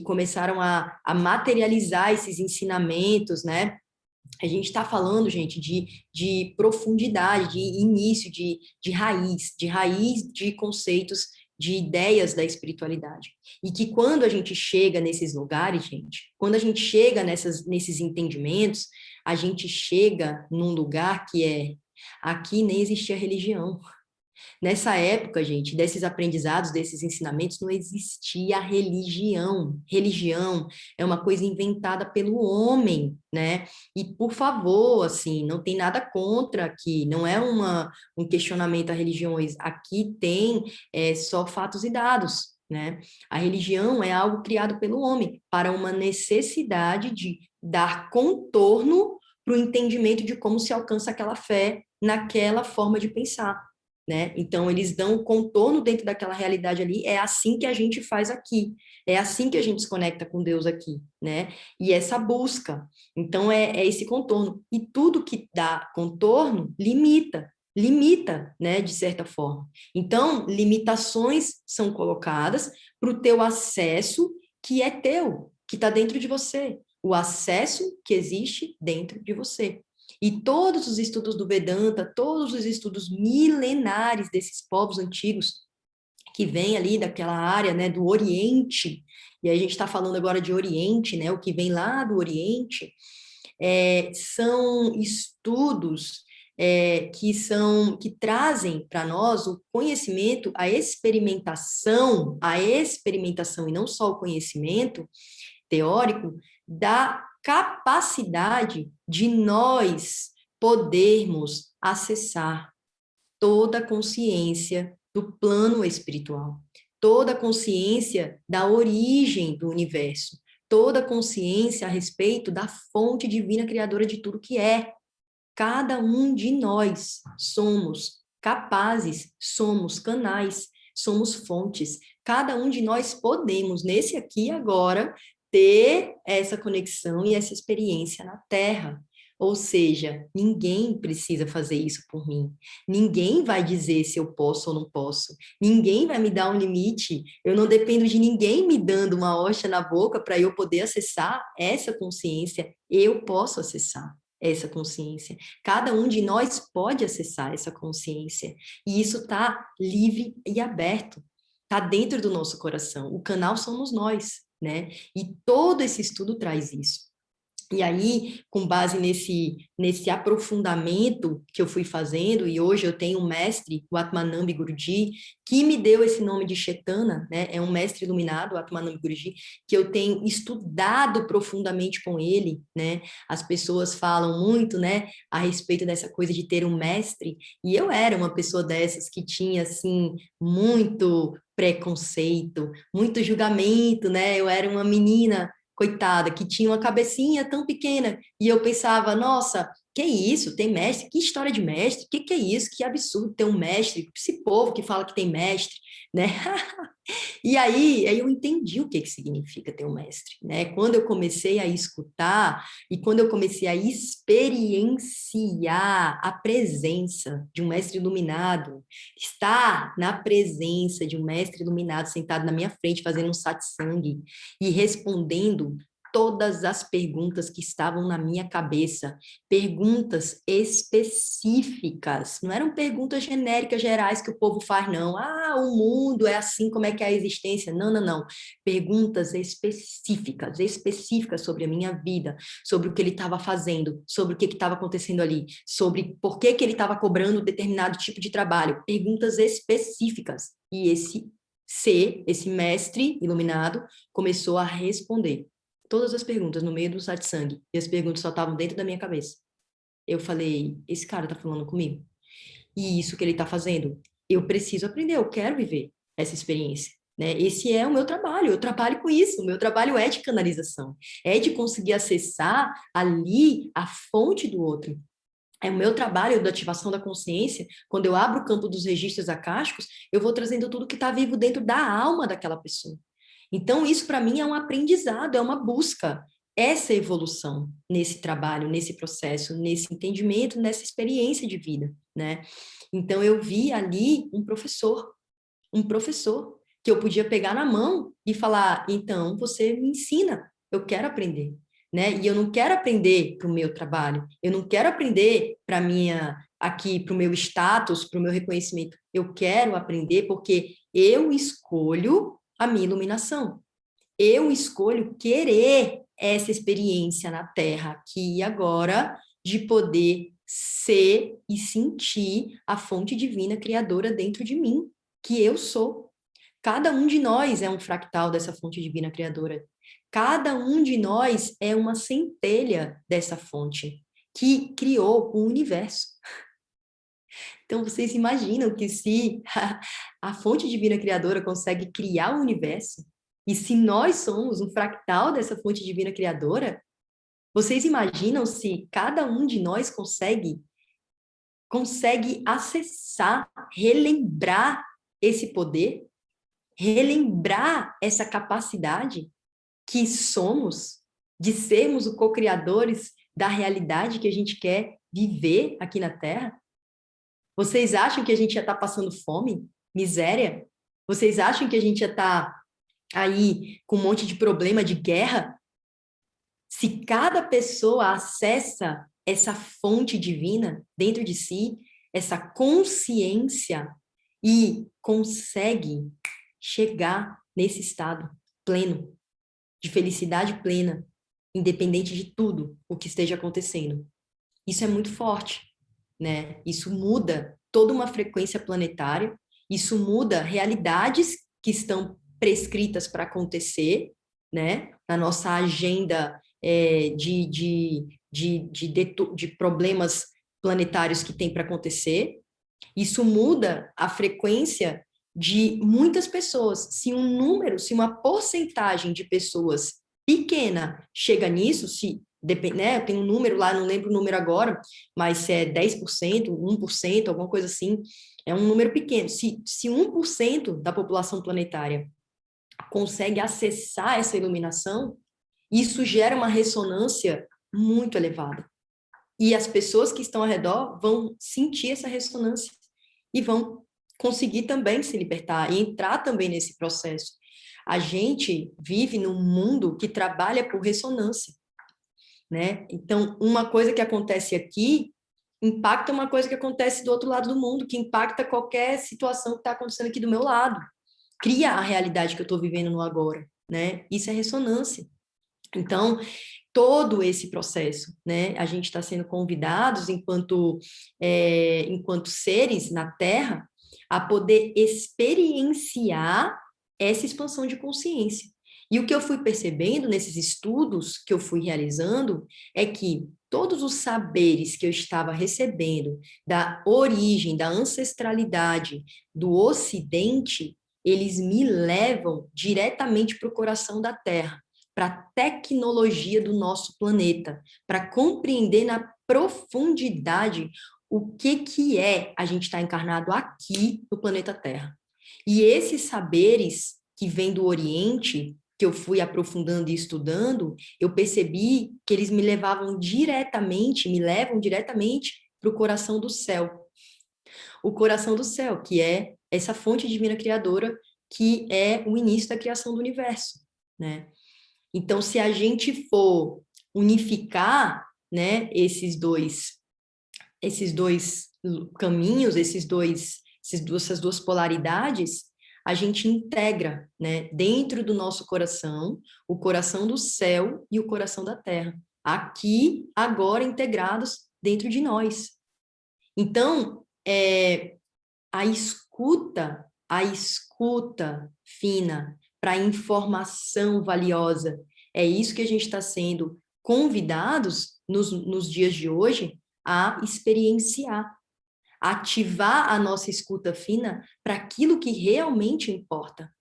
A: começaram a materializar esses ensinamentos, né? A gente está falando, gente, de profundidade, de início, de raiz de conceitos, de ideias da espiritualidade. E que quando a gente chega nesses lugares, gente, quando a gente chega nesses entendimentos, a gente chega num lugar que aqui nem existia religião. Nessa época, gente, desses aprendizados, desses ensinamentos, não existia religião. Religião é uma coisa inventada pelo homem, né? E, por favor, assim, não tem nada contra aqui, não é um questionamento a religiões. Aqui tem só fatos e dados, né? A religião é algo criado pelo homem para uma necessidade de dar contorno para o entendimento de como se alcança aquela fé naquela forma de pensar, né? Então, eles dão o contorno dentro daquela realidade ali, é assim que a gente faz aqui, é assim que a gente se conecta com Deus aqui, né? E essa busca. Então, é esse contorno. E tudo que dá contorno limita, né, de certa forma. Então, limitações são colocadas para o teu acesso, que é teu, que está dentro de você. O acesso que existe dentro de você. E todos os estudos do Vedanta, todos os estudos milenares desses povos antigos, que vêm ali daquela área, né, do Oriente, e a gente está falando agora de Oriente, né, o que vem lá do Oriente, são estudos que trazem para nós o conhecimento, a experimentação e não só o conhecimento teórico da capacidade de nós podermos acessar toda a consciência do plano espiritual, toda a consciência da origem do universo, toda a consciência a respeito da fonte divina criadora de tudo que é. Cada um de nós somos capazes, somos canais, somos fontes. Cada um de nós podemos, nesse aqui e agora, ter essa conexão e essa experiência na Terra. Ou seja, ninguém precisa fazer isso por mim. Ninguém vai dizer se eu posso ou não posso. Ninguém vai me dar um limite. Eu não dependo de ninguém me dando uma hóstia na boca para eu poder acessar essa consciência. Eu posso acessar essa consciência. Cada um de nós pode acessar essa consciência. E isso está livre e aberto. Está dentro do nosso coração. O canal somos nós, né? E todo esse estudo traz isso. E aí, com base nesse aprofundamento que eu fui fazendo, e hoje eu tenho um mestre, o Atmanambi Guruji, que me deu esse nome de Chetana, né? É um mestre iluminado, o Atmanambi Guruji, que eu tenho estudado profundamente com ele, né? As pessoas falam muito, né, a respeito dessa coisa de ter um mestre, e eu era uma pessoa dessas que tinha, assim, muito preconceito, muito julgamento, né? Eu era uma menina coitada, que tinha uma cabecinha tão pequena, e eu pensava, nossa, que isso, tem mestre? Que história de mestre? Que é isso? Que absurdo ter um mestre, esse povo que fala que tem mestre, né? E aí eu entendi o que significa ter um mestre, né? Quando eu comecei a escutar e quando eu comecei a experienciar a presença de um mestre iluminado, estar na presença de um mestre iluminado sentado na minha frente fazendo um satsang e respondendo todas as perguntas que estavam na minha cabeça, perguntas específicas, não eram perguntas genéricas, gerais que o povo faz, não. Ah, o mundo é assim, como é que é a existência? Não, não, não. Perguntas específicas sobre a minha vida, sobre o que ele estava fazendo, sobre o que estava acontecendo ali, sobre por que ele estava cobrando determinado tipo de trabalho. Perguntas específicas. E esse mestre iluminado, começou a responder todas as perguntas no meio do satsang, e as perguntas só estavam dentro da minha cabeça. Eu falei, esse cara tá falando comigo? E isso que ele tá fazendo, eu preciso aprender, eu quero viver essa experiência, né? Esse é o meu trabalho, eu trabalho com isso, o meu trabalho é de canalização, é de conseguir acessar ali a fonte do outro. É o meu trabalho da ativação da consciência, quando eu abro o campo dos registros acásticos, eu vou trazendo tudo que está vivo dentro da alma daquela pessoa. Então, isso para mim é um aprendizado, é uma busca, essa evolução nesse trabalho, nesse processo, nesse entendimento, nessa experiência de vida, né? Então, eu vi ali um professor que eu podia pegar na mão e falar, então, você me ensina, eu quero aprender, né? E eu não quero aprender para o meu trabalho, eu não quero aprender para minha aqui para o meu status, para o meu reconhecimento. Eu quero aprender porque eu escolho a minha iluminação. Eu escolho querer essa experiência na Terra, aqui e agora, de poder ser e sentir a fonte divina criadora dentro de mim, que eu sou. Cada um de nós é um fractal dessa fonte divina criadora. Cada um de nós é uma centelha dessa fonte que criou o universo. Então, vocês imaginam que se a fonte divina criadora consegue criar o universo, e se nós somos um fractal dessa fonte divina criadora, vocês imaginam se cada um de nós consegue acessar, relembrar esse poder, relembrar essa capacidade que somos de sermos os co-criadores da realidade que a gente quer viver aqui na Terra? Vocês acham que a gente já está passando fome, miséria? Vocês acham que a gente já está aí com um monte de problema de guerra? Se cada pessoa acessa essa fonte divina dentro de si, essa consciência, e consegue chegar nesse estado pleno, de felicidade plena, independente de tudo o que esteja acontecendo. Isso é muito forte, né? Isso muda toda uma frequência planetária, isso muda realidades que estão prescritas para acontecer, né? Na nossa agenda de problemas planetários que tem para acontecer. Isso muda a frequência de muitas pessoas. Se se uma porcentagem de pessoas pequena chega nisso, né, tem um número lá, não lembro o número agora, mas se é 10%, 1%, alguma coisa assim, é um número pequeno. Se 1% da população planetária consegue acessar essa iluminação, isso gera uma ressonância muito elevada. E as pessoas que estão ao redor vão sentir essa ressonância e vão conseguir também se libertar e entrar também nesse processo. A gente vive num mundo que trabalha por ressonância, né? Então, uma coisa que acontece aqui impacta uma coisa que acontece do outro lado do mundo, que impacta qualquer situação que está acontecendo aqui do meu lado. Cria a realidade que eu estou vivendo no agora, né? Isso é ressonância. Então, todo esse processo, né? A gente está sendo convidados, enquanto seres na Terra, a poder experienciar essa expansão de consciência. E o que eu fui percebendo nesses estudos que eu fui realizando é que todos os saberes que eu estava recebendo da origem, da ancestralidade do Ocidente, eles me levam diretamente para o coração da Terra, para a tecnologia do nosso planeta, para compreender na profundidade o que é a gente estar encarnado aqui no planeta Terra. E esses saberes que vêm do Oriente, que eu fui aprofundando e estudando, eu percebi que eles me levam diretamente para o coração do céu. O coração do céu, que é essa fonte divina criadora, que é o início da criação do universo, né? Então, se a gente for unificar, né, esses dois caminhos, essas duas polaridades, a gente integra, né, dentro do nosso coração, o coração do céu e o coração da terra, aqui, agora, integrados dentro de nós. Então, a escuta fina para a informação valiosa, é isso que a gente está sendo convidados nos dias de hoje a experienciar, ativar a nossa escuta fina para aquilo que realmente importa.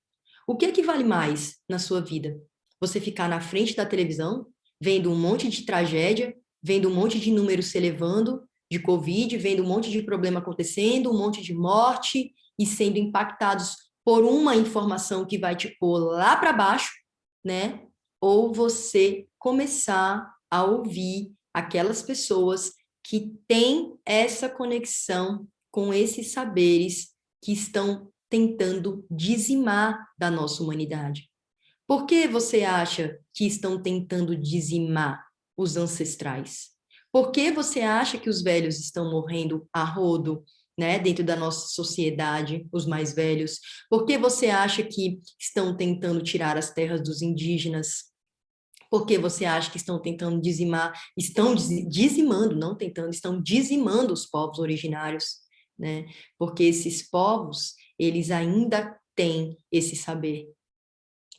A: O que é que vale mais na sua vida? Você ficar na frente da televisão, vendo um monte de tragédia, vendo um monte de números se elevando, de Covid, vendo um monte de problema acontecendo, um monte de morte, e sendo impactados por uma informação que vai te pôr lá para baixo, né? Ou você começar a ouvir aquelas pessoas que têm essa conexão com esses saberes que estão tentando dizimar da nossa humanidade. Por que você acha que estão tentando dizimar os ancestrais? Por que você acha que os velhos estão morrendo a rodo, né, dentro da nossa sociedade, os mais velhos? Por que você acha que estão tentando tirar as terras dos indígenas? Por que você acha que estão tentando dizimar, estão dizimando, não tentando, estão dizimando os povos originários, né? Porque esses povos, eles ainda têm esse saber.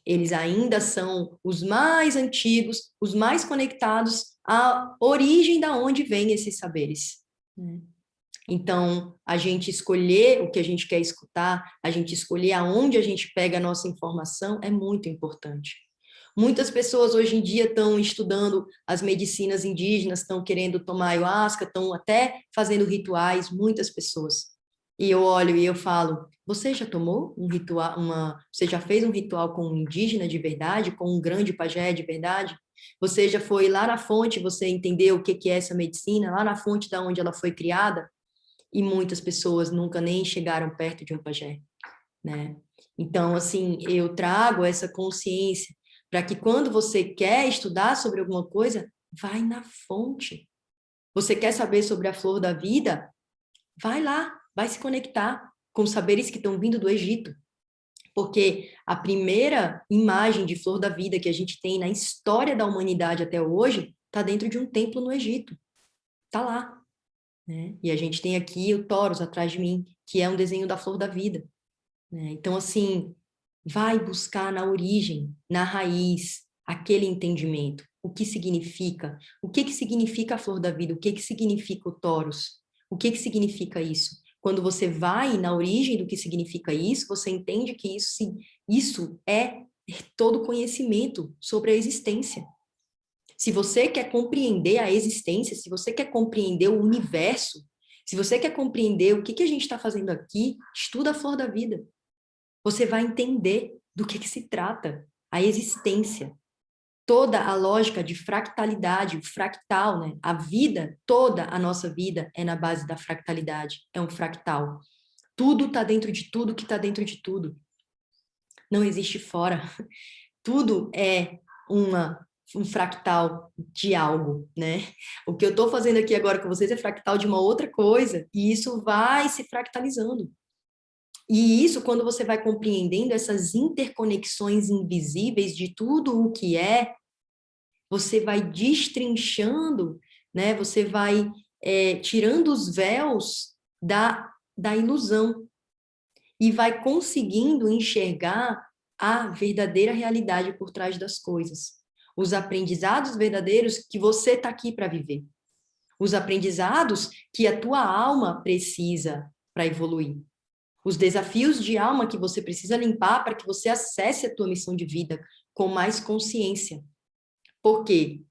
A: Eles ainda são os mais antigos, os mais conectados à origem da onde vêm esses saberes, né? Então, a gente escolher o que a gente quer escutar, a gente escolher aonde a gente pega a nossa informação é muito importante. Muitas pessoas hoje em dia estão estudando as medicinas indígenas, estão querendo tomar ayahuasca, estão até fazendo rituais, muitas pessoas. E eu olho e eu falo, você já tomou um ritual, você já fez um ritual com um indígena de verdade, com um grande pajé de verdade? Você já foi lá na fonte, você entendeu o que é essa medicina, lá na fonte da onde ela foi criada? E muitas pessoas nunca nem chegaram perto de um pajé, né? Então, assim, eu trago essa consciência para que quando você quer estudar sobre alguma coisa, vai na fonte. Você quer saber sobre a flor da vida? Vai lá, vai se conectar com os saberes que estão vindo do Egito. Porque a primeira imagem de flor da vida que a gente tem na história da humanidade até hoje está dentro de um templo no Egito. Está lá, né? E a gente tem aqui o Taurus atrás de mim, que é um desenho da flor da vida, né? Então, assim, vai buscar na origem, na raiz, aquele entendimento. O que significa? O que significa a flor da vida? O que significa o Taurus? O que significa isso? Quando você vai na origem do que significa isso, você entende que isso é todo conhecimento sobre a existência. Se você quer compreender a existência, se você quer compreender o universo, se você quer compreender o que a gente está fazendo aqui, estuda a flor da vida. Você vai entender do que se trata a existência. Toda a lógica de fractalidade, o fractal, né? A vida, toda a nossa vida é na base da fractalidade, é um fractal. Tudo está dentro de tudo que está dentro de tudo. Não existe fora. Tudo é um fractal de algo, né? O que eu estou fazendo aqui agora com vocês é fractal de uma outra coisa, e isso vai se fractalizando. E isso, quando você vai compreendendo essas interconexões invisíveis de tudo o que é, você vai destrinchando, né? Você vai tirando os véus da ilusão e vai conseguindo enxergar a verdadeira realidade por trás das coisas. Os aprendizados verdadeiros que você está aqui para viver. Os aprendizados que a tua alma precisa para evoluir. Os desafios de alma que você precisa limpar para que você acesse a tua missão de vida com mais consciência. Porque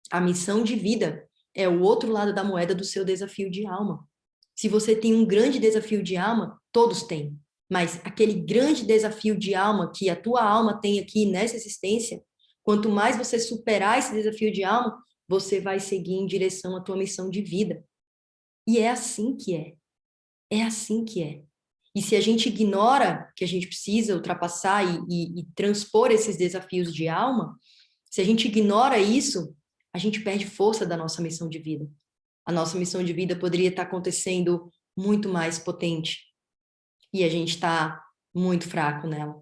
A: a missão de vida é o outro lado da moeda do seu desafio de alma. Se você tem um grande desafio de alma, todos têm. Mas aquele grande desafio de alma que a tua alma tem aqui nessa existência, quanto mais você superar esse desafio de alma, você vai seguir em direção à tua missão de vida. E é assim que é. É assim que é. E se a gente ignora que a gente precisa ultrapassar e transpor esses desafios de alma, se a gente ignora isso, a gente perde força da nossa missão de vida. A nossa missão de vida poderia estar acontecendo muito mais potente. E a gente está muito fraco nela.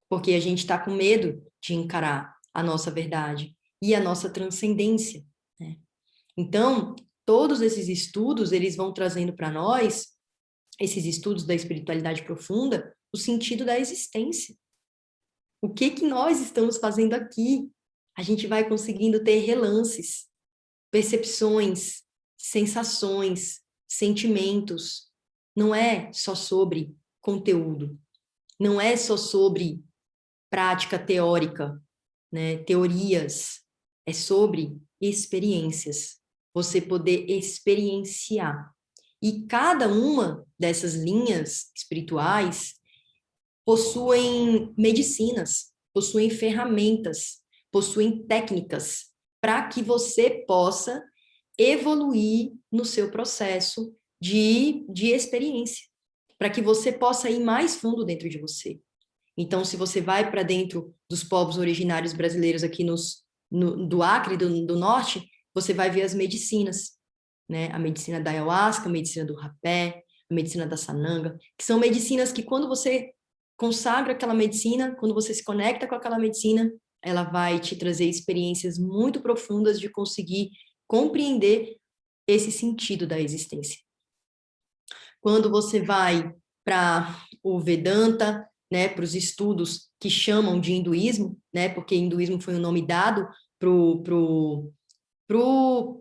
A: Porque a gente está com medo de encarar a nossa verdade e a nossa transcendência, né? Então, todos esses estudos, eles vão trazendo para nós, esses estudos da espiritualidade profunda, o sentido da existência. O que nós estamos fazendo aqui? A gente vai conseguindo ter relances, percepções, sensações, sentimentos. Não é só sobre conteúdo. Não é só sobre prática teórica, né? Teorias. É sobre experiências. Você poder experienciar. E cada uma dessas linhas espirituais possuem medicinas, possuem ferramentas, possuem técnicas para que você possa evoluir no seu processo de experiência, para que você possa ir mais fundo dentro de você. Então, se você vai para dentro dos povos originários brasileiros aqui do Acre, do Norte, você vai ver as medicinas, né? A medicina da ayahuasca, a medicina do rapé, a medicina da sananga, que são medicinas que quando você consagra aquela medicina, quando você se conecta com aquela medicina, ela vai te trazer experiências muito profundas de conseguir compreender esse sentido da existência. Quando você vai para o Vedanta, né, para os estudos que chamam de hinduísmo, né, porque hinduísmo foi o nome dado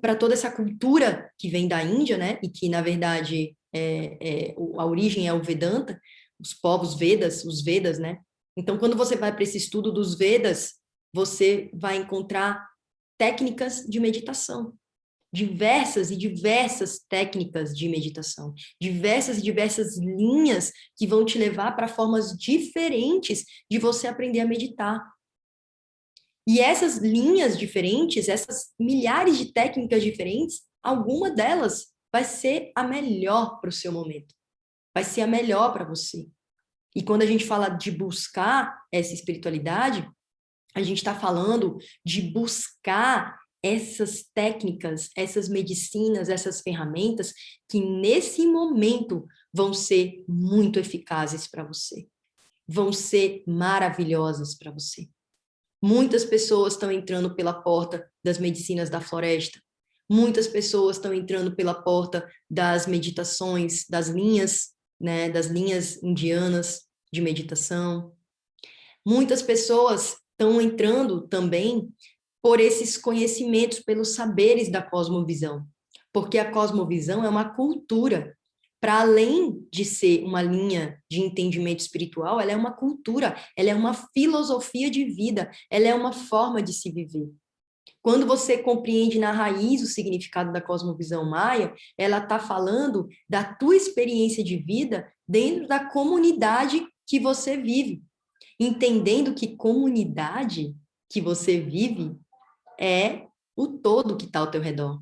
A: para toda essa cultura que vem da Índia, né, e que, na verdade, a origem é o Vedanta, os povos Vedas, os Vedas, né? Então, quando você vai para esse estudo dos Vedas, você vai encontrar técnicas de meditação, diversas e diversas técnicas de meditação, diversas e diversas linhas que vão te levar para formas diferentes de você aprender a meditar. E essas linhas diferentes, essas milhares de técnicas diferentes, alguma delas vai ser a melhor para o seu momento, vai ser a melhor para você. E quando a gente fala de buscar essa espiritualidade, a gente está falando de buscar essas técnicas, essas medicinas, essas ferramentas que nesse momento vão ser muito eficazes para você, vão ser maravilhosas para você. Muitas pessoas estão entrando pela porta das medicinas da floresta, muitas pessoas estão entrando pela porta das meditações, das linhas, né, das linhas indianas de meditação. Muitas pessoas estão entrando também por esses conhecimentos, pelos saberes da cosmovisão, porque a cosmovisão é uma cultura. Para além de ser uma linha de entendimento espiritual, ela é uma cultura, ela é uma filosofia de vida, ela é uma forma de se viver. Quando você compreende na raiz o significado da cosmovisão maia, ela está falando da tua experiência de vida dentro da comunidade que você vive, entendendo que comunidade que você vive é o todo que está ao teu redor.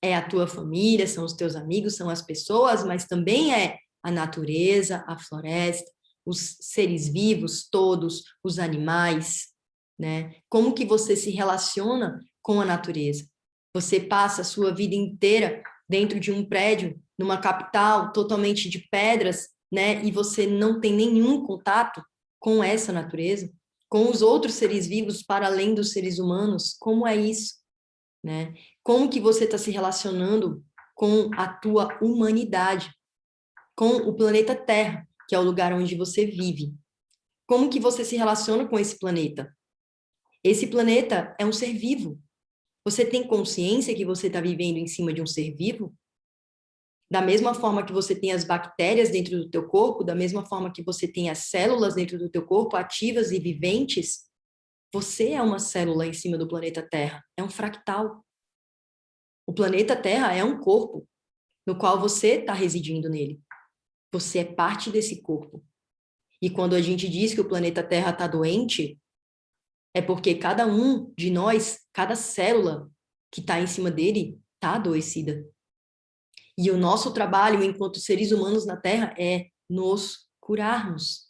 A: É a tua família, são os teus amigos, são as pessoas, mas também é a natureza, a floresta, os seres vivos todos, os animais, né? Como que você se relaciona com a natureza? Você passa a sua vida inteira dentro de um prédio, numa capital totalmente de pedras, né? E você não tem nenhum contato com essa natureza, com os outros seres vivos para além dos seres humanos. Como é isso, né? Como que você está se relacionando com a tua humanidade, com o planeta Terra, que é o lugar onde você vive? Como que você se relaciona com esse planeta? Esse planeta é um ser vivo. Você tem consciência que você está vivendo em cima de um ser vivo? Da mesma forma que você tem as bactérias dentro do teu corpo, da mesma forma que você tem as células dentro do teu corpo ativas e viventes, você é uma célula em cima do planeta Terra, é um fractal. O planeta Terra é um corpo no qual você está residindo nele. Você é parte desse corpo. E quando a gente diz que o planeta Terra está doente, é porque cada um de nós, cada célula que está em cima dele, está adoecida. E o nosso trabalho enquanto seres humanos na Terra é nos curarmos.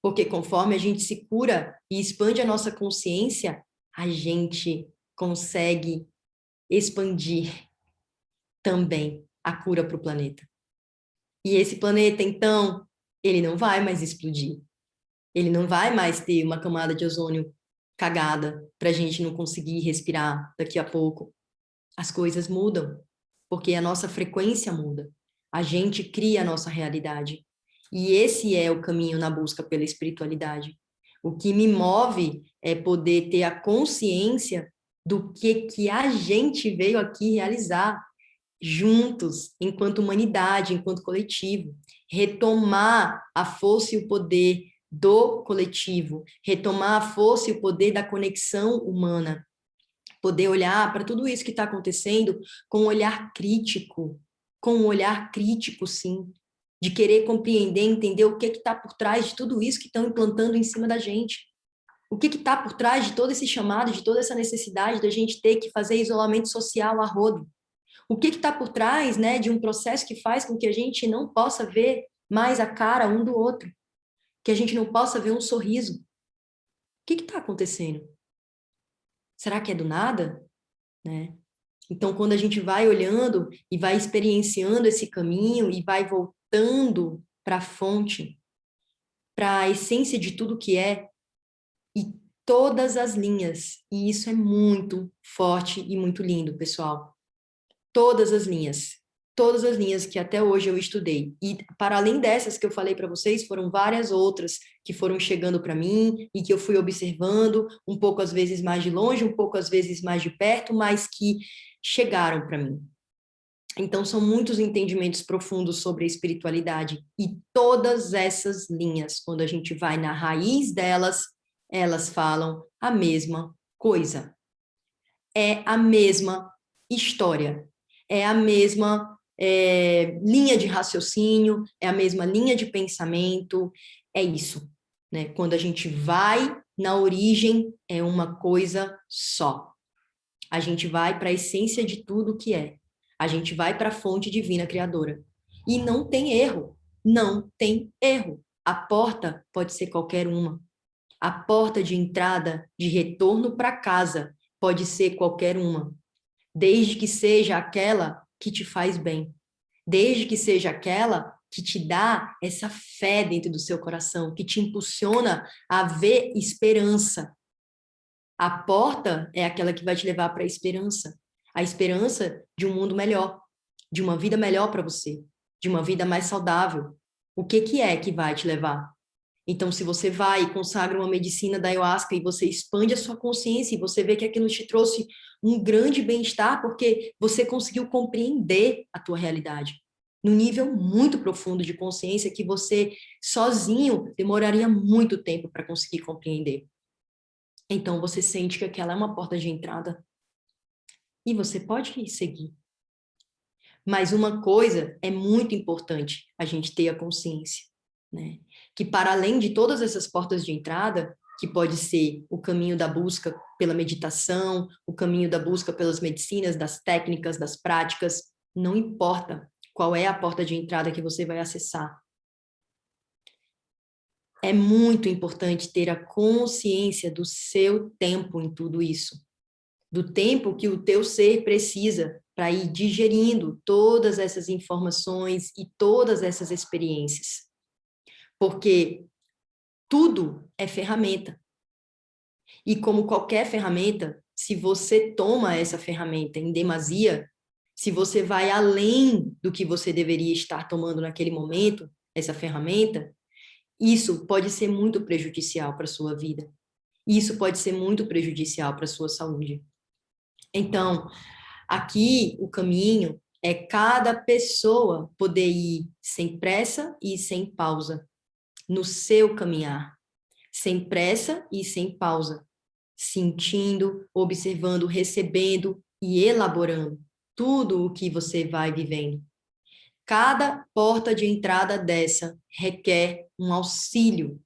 A: Porque conforme a gente se cura e expande a nossa consciência, a gente consegue expandir também a cura para o planeta. E esse planeta, então, ele não vai mais explodir. Ele não vai mais ter uma camada de ozônio cagada para a gente não conseguir respirar daqui a pouco. As coisas mudam, porque a nossa frequência muda. A gente cria a nossa realidade. E esse é o caminho na busca pela espiritualidade. O que me move é poder ter a consciência do que a gente veio aqui realizar juntos, enquanto humanidade, enquanto coletivo, retomar a força e o poder do coletivo, retomar a força e o poder da conexão humana, poder olhar para tudo isso que está acontecendo com um olhar crítico, sim, de querer compreender, entender o que está por trás de tudo isso que estão implantando em cima da gente. O que está por trás de todo esse chamado, de toda essa necessidade da gente ter que fazer isolamento social a rodo? O que está por trás, né, de um processo que faz com que a gente não possa ver mais a cara um do outro, que a gente não possa ver um sorriso? O que está acontecendo? Será que é do nada? Né? Então, quando a gente vai olhando e vai experienciando esse caminho e vai voltando para a fonte, para a essência de tudo que é, e todas as linhas. E isso é muito forte e muito lindo, pessoal. Todas as linhas. Todas as linhas que até hoje eu estudei. E para além dessas que eu falei para vocês, foram várias outras que foram chegando para mim e que eu fui observando, um pouco às vezes mais de longe, um pouco às vezes mais de perto, mas que chegaram para mim. Então, são muitos entendimentos profundos sobre a espiritualidade. E todas essas linhas, quando a gente vai na raiz delas, elas falam a mesma coisa. É a mesma história. É a mesma linha de raciocínio, é a mesma linha de pensamento. É isso, né? Quando a gente vai na origem, é uma coisa só. A gente vai para a essência de tudo que é. A gente vai para a fonte divina criadora. E não tem erro. Não tem erro. A porta pode ser qualquer uma. A porta de entrada, de retorno para casa, pode ser qualquer uma. Desde que seja aquela que te faz bem. Desde que seja aquela que te dá essa fé dentro do seu coração, que te impulsiona a ver esperança. A porta é aquela que vai te levar para a esperança de um mundo melhor, de uma vida melhor para você, de uma vida mais saudável. O que é que vai te levar? Então, se você vai e consagra uma medicina da ayahuasca e você expande a sua consciência e você vê que aquilo te trouxe um grande bem-estar porque você conseguiu compreender a tua realidade num nível muito profundo de consciência que você sozinho demoraria muito tempo para conseguir compreender. Então, você sente que aquela é uma porta de entrada e você pode seguir. Mas uma coisa é muito importante a gente ter a consciência, né? Que para além de todas essas portas de entrada, que pode ser o caminho da busca pela meditação, o caminho da busca pelas medicinas, das técnicas, das práticas, não importa qual é a porta de entrada que você vai acessar. É muito importante ter a consciência do seu tempo em tudo isso, do tempo que o teu ser precisa para ir digerindo todas essas informações e todas essas experiências. Porque tudo é ferramenta. E como qualquer ferramenta, se você toma essa ferramenta em demasia, se você vai além do que você deveria estar tomando naquele momento, essa ferramenta, isso pode ser muito prejudicial para a sua vida. Isso pode ser muito prejudicial para a sua saúde. Então, aqui o caminho é cada pessoa poder ir sem pressa e sem pausa no seu caminhar, sem pressa e sem pausa, sentindo, observando, recebendo e elaborando tudo o que você vai vivendo. Cada porta de entrada dessa requer um auxílio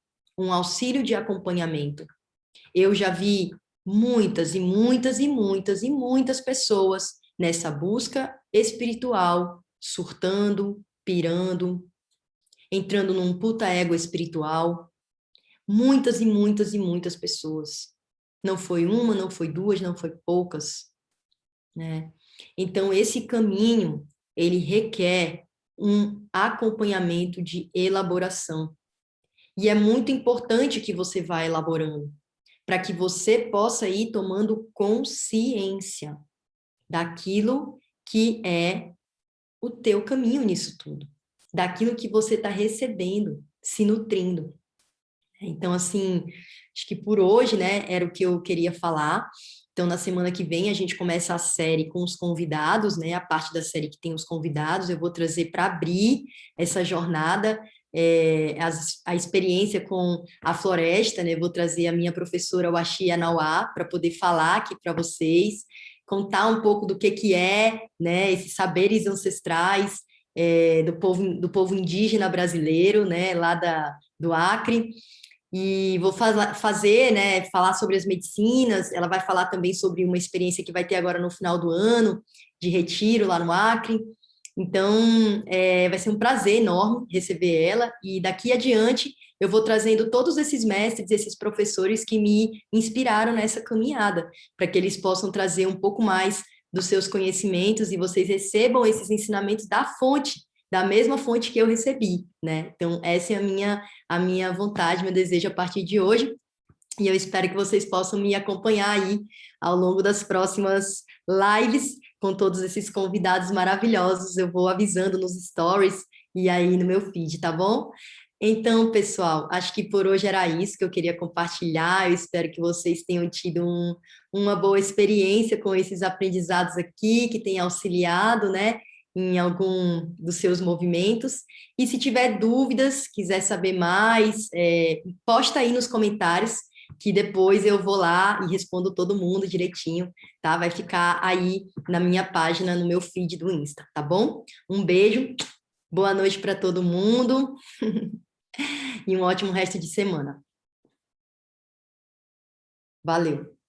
A: de acompanhamento. Eu já vi muitas e muitas e muitas e muitas pessoas nessa busca espiritual, surtando, pirando, entrando num puta ego espiritual. Muitas e muitas e muitas pessoas. Não foi uma, não foi duas, não foi poucas, né? Então, esse caminho, ele requer um acompanhamento de elaboração. E é muito importante que você vá elaborando, para que você possa ir tomando consciência daquilo que é o teu caminho nisso tudo, daquilo que você está recebendo, se nutrindo. Então, assim, acho que por hoje, né, era o que eu queria falar. Então, na semana que vem, a gente começa a série com os convidados, né, a parte da série que tem os convidados, eu vou trazer para abrir essa jornada, a experiência com a floresta, né, vou trazer a minha professora Washi Anauá para poder falar aqui para vocês, contar um pouco do que é, né, esses saberes ancestrais, do povo indígena brasileiro, né, lá do Acre, e vou fazer, né, falar sobre as medicinas, ela vai falar também sobre uma experiência que vai ter agora no final do ano, de retiro lá no Acre. Então, vai ser um prazer enorme receber ela, e daqui adiante eu vou trazendo todos esses mestres, esses professores que me inspiraram nessa caminhada, para que eles possam trazer um pouco mais dos seus conhecimentos e vocês recebam esses ensinamentos da fonte, da mesma fonte que eu recebi, né? Então, essa é a minha vontade, meu desejo a partir de hoje. E eu espero que vocês possam me acompanhar aí ao longo das próximas lives com todos esses convidados maravilhosos. Eu vou avisando nos stories e aí no meu feed, tá bom? Então, pessoal, acho que por hoje era isso que eu queria compartilhar. Eu espero que vocês tenham tido uma boa experiência com esses aprendizados aqui, que tenha auxiliado, né, em algum dos seus movimentos. E se tiver dúvidas, quiser saber mais, posta aí nos comentários que depois eu vou lá e respondo todo mundo direitinho, tá? Vai ficar aí na minha página, no meu feed do Insta, tá bom? Um beijo, boa noite para todo mundo e um ótimo resto de semana. Valeu!